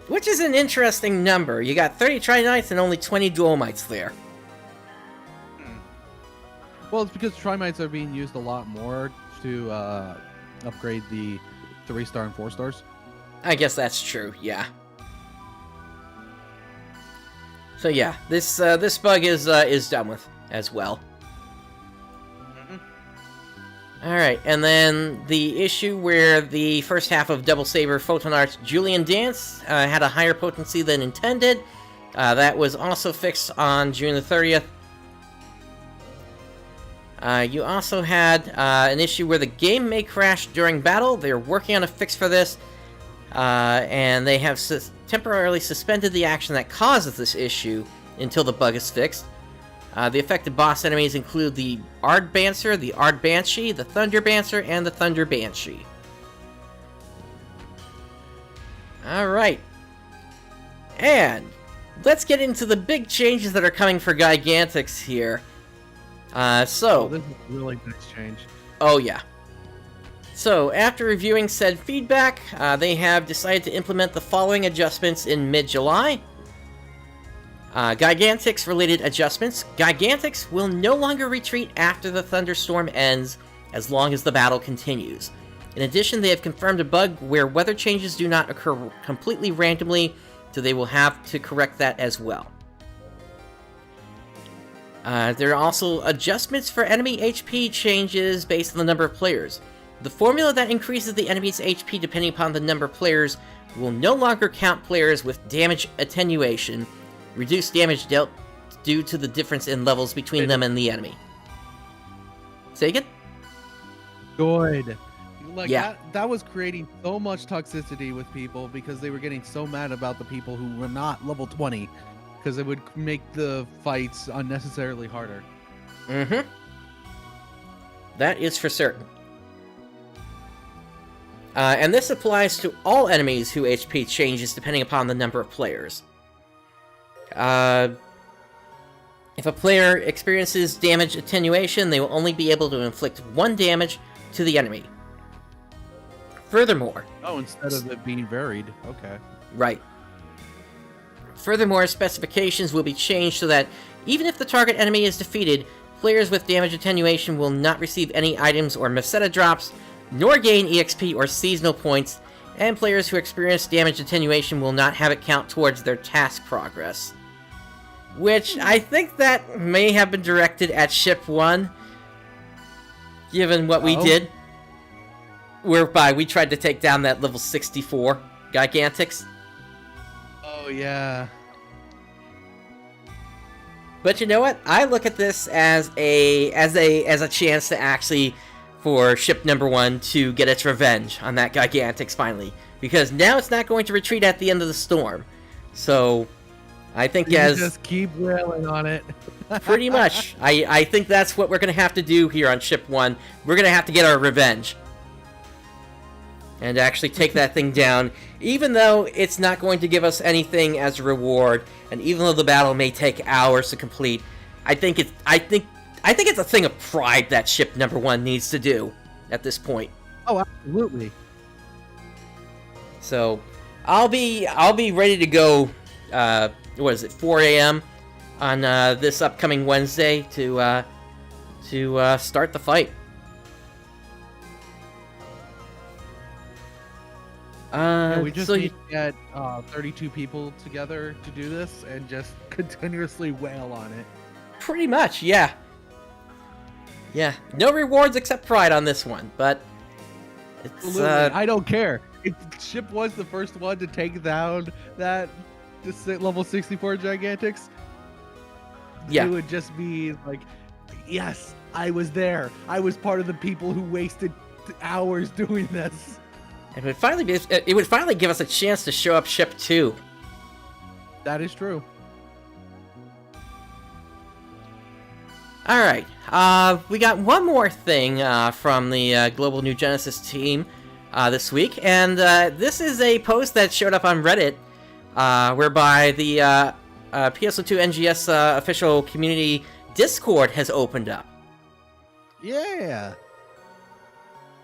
Which is an interesting number. You got 30 trinites and only 20 duomites there. Well, it's because trimites are being used a lot more to upgrade the 3-star and 4 stars. I guess that's true, yeah. So yeah, this bug is done with as well. Alright, and then the issue where the first half of Double Saber Photon Arts Julian Dance had a higher potency than intended. That was also fixed on June the 30th. You also had an issue where the game may crash during battle. They're working on a fix for this, and they have temporarily suspended the action that causes this issue until the bug is fixed. The affected boss enemies include the Ardbancer, the Ardbanshee, the Thunderbancer, and the Thunder Banshee. Alright. And let's get into the big changes that are coming for Gigantix here. Oh, this is a really nice change. Oh, yeah. So, after reviewing said feedback, they have decided to implement the following adjustments in mid-July. Gigantix-related adjustments. Gigantix will no longer retreat after the thunderstorm ends, as long as the battle continues. In addition, they have confirmed a bug where weather changes do not occur completely randomly, so they will have to correct that as well. There are also adjustments for enemy HP changes based on the number of players. The formula that increases the enemy's HP depending upon the number of players will no longer count players with damage attenuation, reduced damage dealt due to the difference in levels between them and the enemy. Say again? Good. Like, yeah. That was creating so much toxicity with people because they were getting so mad about the people who were not level 20. Because it would make the fights unnecessarily harder. Mm-hmm. That is for certain. And this applies to all enemies whose HP changes depending upon the number of players. If a player experiences damage attenuation, they will only be able to inflict 1 damage to the enemy. Furthermore... Oh, instead of it being varied. Okay. Right. Furthermore, specifications will be changed so that even if the target enemy is defeated, players with damage attenuation will not receive any items or Meseta drops, nor gain EXP or seasonal points, and players who experience damage attenuation will not have it count towards their task progress. Which, I think that may have been directed at Ship 1, given what we did, whereby we tried to take down that level 64 Gigantix. Oh, yeah. But you know what? I look at this as a chance to actually, for ship number 1 to get its revenge on that Gigantix finally, because now it's not going to retreat at the end of the storm. So, I think you just keep wailing on it. pretty much, I think that's what we're going to have to do here on ship 1. We're going to have to get our revenge. And actually take that thing down, even though it's not going to give us anything as a reward, and even though the battle may take hours to complete, I think it's a thing of pride that ship number 1 needs to do at this point. Oh, absolutely. So, I'll be ready to go. What is it, 4 a.m. on this upcoming Wednesday to start the fight. We just need to get 32 people together to do this and just continuously wail on it. Pretty much, yeah. Yeah, no rewards except pride on this one, but it's... I don't care. if Ship was the first one to take down that level 64 Gigantix, yeah, it would just be like, yes, I was there. I was part of the people who wasted hours doing this. It would finally give us a chance to show up Ship 2. That is true. Alright, we got one more thing from the Global New Genesis team this week, and this is a post that showed up on Reddit, whereby the PSO2 NGS official community Discord has opened up. Yeah.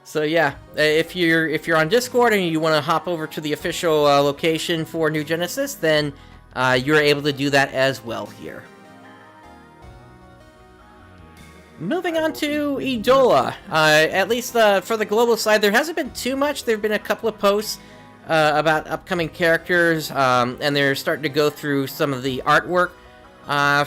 So yeah, if you're on Discord and you want to hop over to the official location for New Genesis, then you're able to do that as well here. Moving on to IDOLA, at least for the global side, there hasn't been too much. There have been a couple of posts about upcoming characters, and they're starting to go through some of the artwork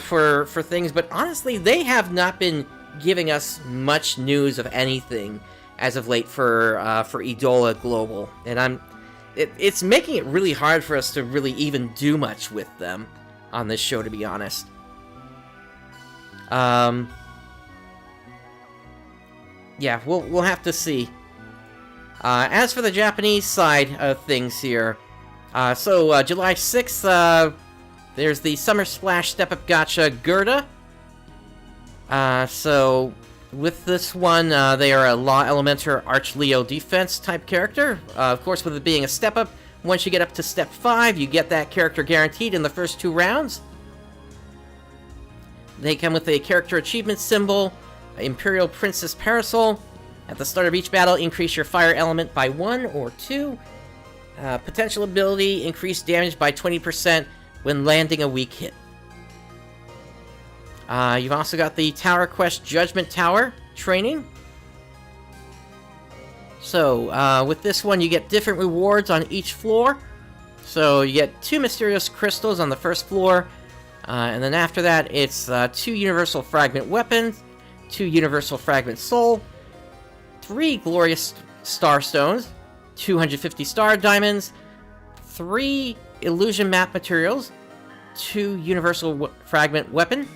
for things, but honestly, they have not been giving us much news of anything as of late for IDOLA Global, and it's making it really hard for us to really even do much with them on this show, to be honest. Yeah, we'll have to see. As for the Japanese side of things here, so July 6th, there's the Summer Splash Step-Up Gacha Gerda. So with this one, they are a Law Elementor Arch Leo defense type character. Of course, with it being a step-up, once you get up to Step 5, you get that character guaranteed in the first 2 rounds. They come with a character achievement symbol, Imperial Princess Parasol. At the start of each battle, increase your fire element by 1 or 2. Potential ability, increase damage by 20% when landing a weak hit. You've also got the Tower Quest Judgment Tower training. So, with this one, you get different rewards on each floor. So, you get 2 Mysterious Crystals on the first floor. And then after that, it's 2 Universal Fragment Weapons, 2 Universal Fragment Soul, 3 Glorious Star Stones, 250 Star Diamonds, 3 Illusion Map Materials, 2 Universal Fragment Weapon,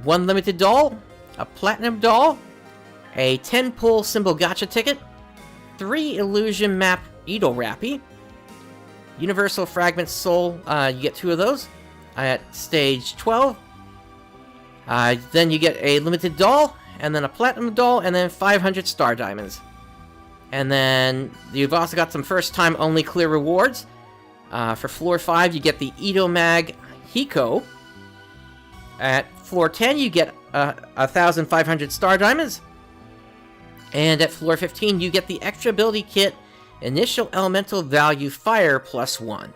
1 Limited Doll, a Platinum Doll, a 10-pull Symbol Gacha Ticket, 3 Illusion Map Idol Rappy, Universal Fragment Soul, you get 2 of those at stage 12. Then you get a Limited Doll, and then a Platinum Doll, and then 500 Star Diamonds. And then you've also got some first-time only clear rewards. For floor 5, you get the Edo Mag Hiko. At floor 10, you get 1,500 Star Diamonds. And at floor 15, you get the extra ability kit, Initial Elemental Value Fire +1.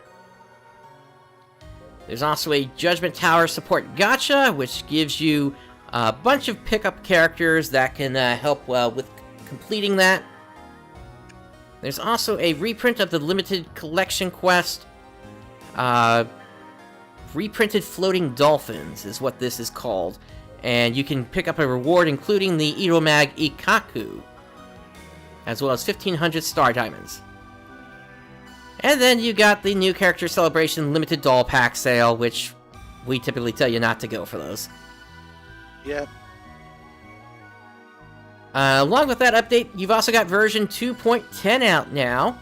There's also a Judgment Tower Support Gacha, which gives you a bunch of pickup characters that can help with completing that. There's also a reprint of the Limited Collection Quest. Reprinted Floating Dolphins is what this is called. And you can pick up a reward including the Iromag Ikaku, as well as 1,500 Star Diamonds. And then you got the New Character Celebration Limited Doll Pack sale, which we typically tell you not to go for those. Yep. Along with that update, you've also got version 2.10 out now.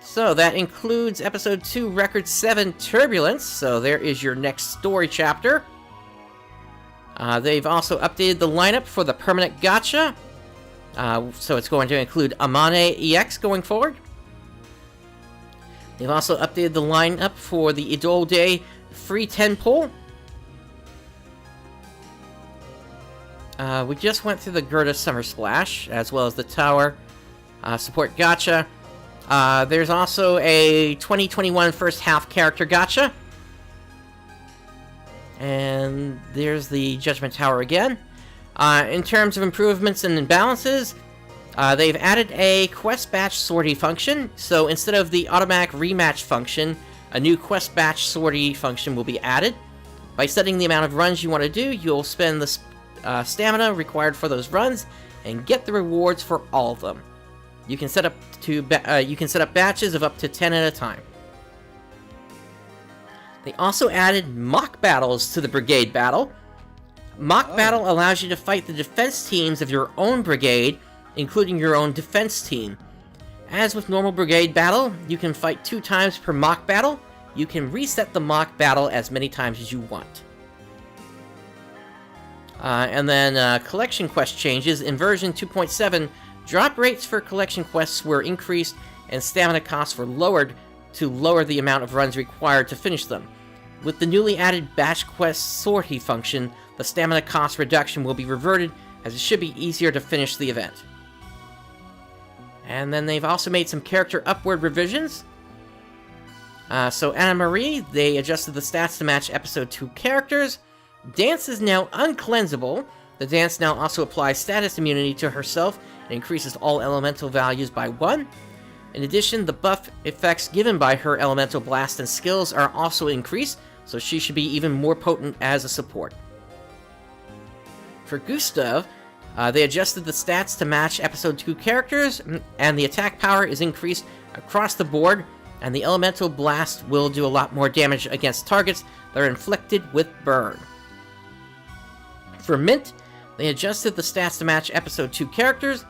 So that includes Episode 2, Record 7, Turbulence. So there is your next story chapter. They've also updated the lineup for the permanent gacha. So it's going to include Amane EX going forward. They've also updated the lineup for the Idol Day free 10 pull. We just went through the Gerda Summer Splash, as well as the Tower Support Gacha. There's also a 2021 first half character gacha. And there's the Judgment Tower again. In terms of improvements and imbalances, they've added a quest batch sortie function. So instead of the automatic rematch function, a new quest batch sortie function will be added. By setting the amount of runs you want to do, you'll spend the stamina required for those runs and get the rewards for all of them. You can set up batches of up to 10 at a time. They also added mock battles to the brigade battle. Mock battle allows you to fight the defense teams of your own brigade, including your own defense team. As with normal brigade battle, you can fight 2 times per mock battle. You can reset the mock battle as many times as you want. And then collection quest changes. In version 2.7, drop rates for collection quests were increased and stamina costs were lowered to lower the amount of runs required to finish them. With the newly added batch quest sortie function, the stamina cost reduction will be reverted, as it should be easier to finish the event. And then they've also made some character upward revisions. So Anna Marie, they adjusted the stats to match episode 2 characters. Dance is now uncleansable. The dance now also applies status immunity to herself and increases all elemental values by 1. In addition, the buff effects given by her elemental blast and skills are also increased, so she should be even more potent as a support. For Gustav, they adjusted the stats to match episode 2 characters, and the attack power is increased across the board, and the elemental blast will do a lot more damage against targets that are inflicted with burn. For Mint, they adjusted the stats to match episode 2 characters.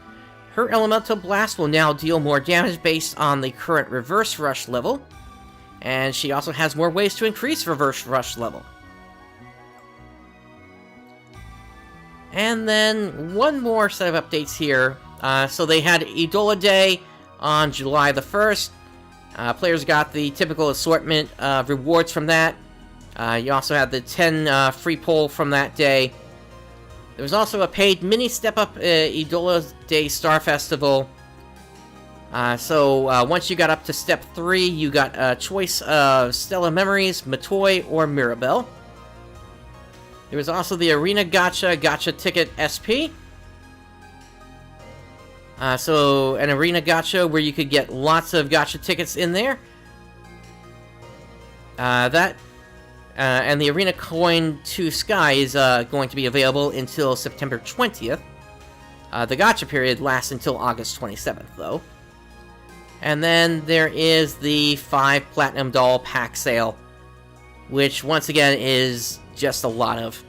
Her elemental blast will now deal more damage based on the current reverse rush level, and she also has more ways to increase reverse rush level. And then one more set of updates here. So they had IDOLA Day on July the 1st. Players got the typical assortment of rewards from that. You also had the 10 free poll from that day. There was also a paid mini step-up IDOLA Day Star Festival. So once you got up to Step 3, you got a choice of Stella Memories, Matoi, or Mirabelle. There was also the Arena Gacha Ticket SP. So an Arena Gacha where you could get lots of Gacha tickets in there. And the Arena Coin 2 Sky is going to be available until September 20th. The Gacha period lasts until August 27th, though. And then there is the 5 Platinum Doll Pack Sale, which, once again, is just a lot of...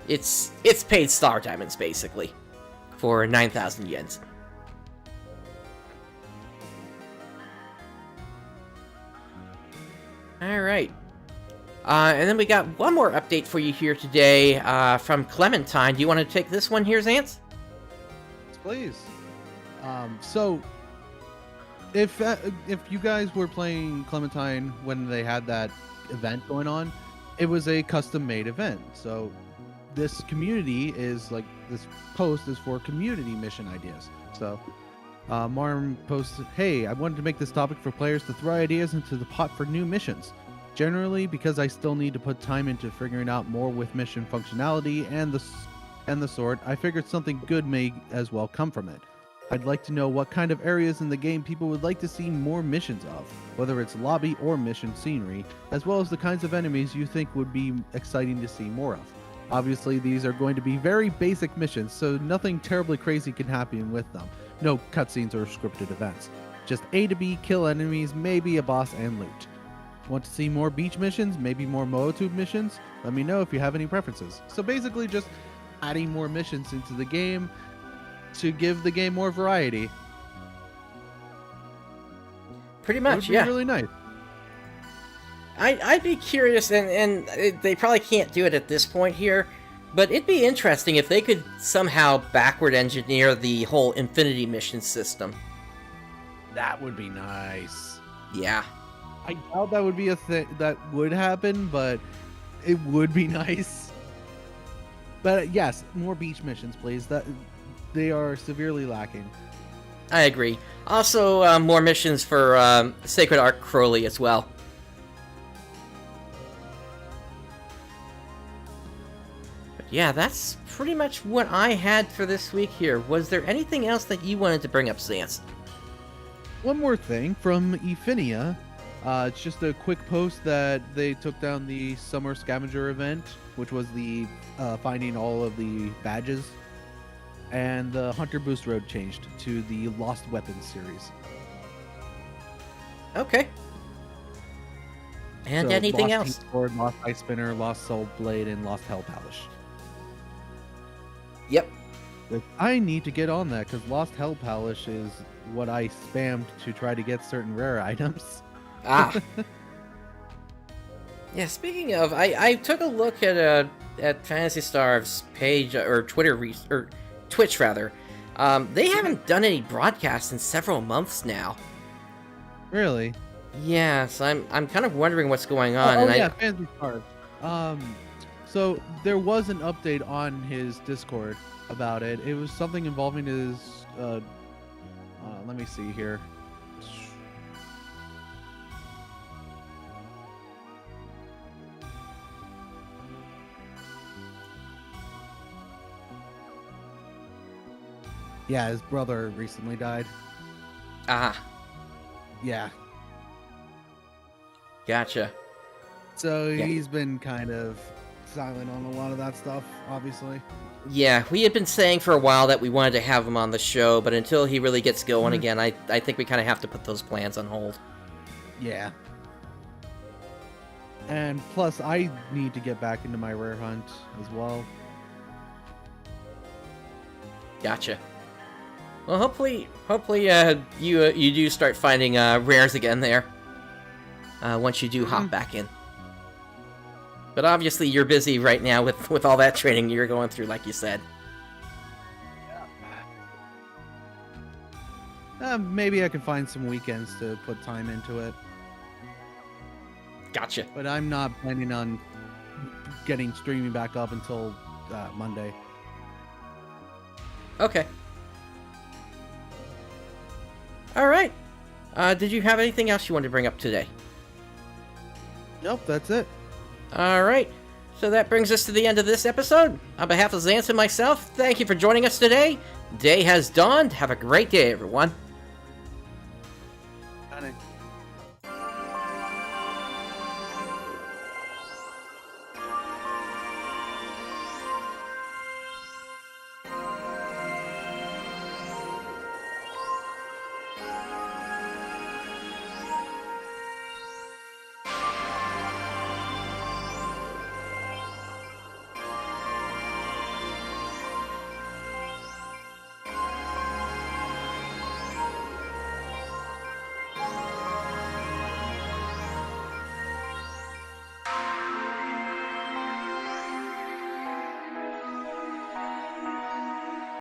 It's paid Star Diamonds, basically, for 9,000 yens. Alright. And then we got one more update for you here today from Clementine. Do you want to take this one here, Zance? Please. So, if you guys were playing Clementine when they had that event going on, it was a custom-made event. So, this community is like, this post is for community mission ideas. So, Marm posted, "Hey, I wanted to make this topic for players to throw ideas into the pot for new missions. Generally, because I still need to put time into figuring out more with mission functionality and the sort, I figured something good may as well come from it. I'd like to know what kind of areas in the game people would like to see more missions of, whether it's lobby or mission scenery, as well as the kinds of enemies you think would be exciting to see more of. Obviously, these are going to be very basic missions, so nothing terribly crazy can happen with them. No cutscenes or scripted events. Just A to B, kill enemies, maybe a boss, and loot. Want to see more beach missions, maybe more Mootube missions? Let me know if you have any preferences." So basically just adding more missions into the game to give the game more variety. Pretty much, yeah. It would be really nice. I'd be curious, and they probably can't do it at this point here, but it'd be interesting if they could somehow backward engineer the whole Infinity mission system. That would be nice. Yeah. I doubt that would be a thing that would happen, but it would be nice. But yes, more beach missions, please. That they are severely lacking. I agree. Also, more missions for Sacred Ark Crowley as well. But yeah, that's pretty much what I had for this week here. Was there anything else that you wanted to bring up, Zance? One more thing from Euphinia. It's just a quick post that they took down the Summer Scavenger event, which was the finding all of the badges And the Hunter Boost Road changed to the Lost Weapons series. Okay. And So anything Lost else? Heat Sword, Lost Ice Spinner, Lost Soul Blade, and Lost Hell Palace. Yep. But I need to get on that because Lost Hell Palace is what I spammed to try to get certain rare items. Ah. Yeah, speaking of, I took a look at Phantasy Star's page, or or Twitch rather. They haven't done any broadcasts in several months now. Really? Yeah, so I'm kind of wondering what's going on. Phantasy Star. So there was an update on his Discord about it. It was something involving his. Let me see here. Yeah, his brother recently died. Ah, Yeah. gotcha. So Yeah. he's been kind of silent on a lot of that stuff, obviously. Yeah, we had been saying for a while that we wanted to have him on the show, but until he really gets going again, I think we kind of have to put those plans on hold. Yeah. And plus, I need to get back into my rare hunt as well. Gotcha. Well, hopefully, you do start finding rares again there. Once you do hop back in. But obviously, you're busy right now with all that training you're going through, like you said. Maybe I can find some weekends to put time into it. Gotcha. But I'm not planning on getting streaming back up until Monday. Okay. All right. Did you have anything else you wanted to bring up today? Nope, that's it. All right. So that brings us to the end of this episode. On behalf of Xance and myself, thank you for joining us today. Day has dawned. Have a great day, everyone.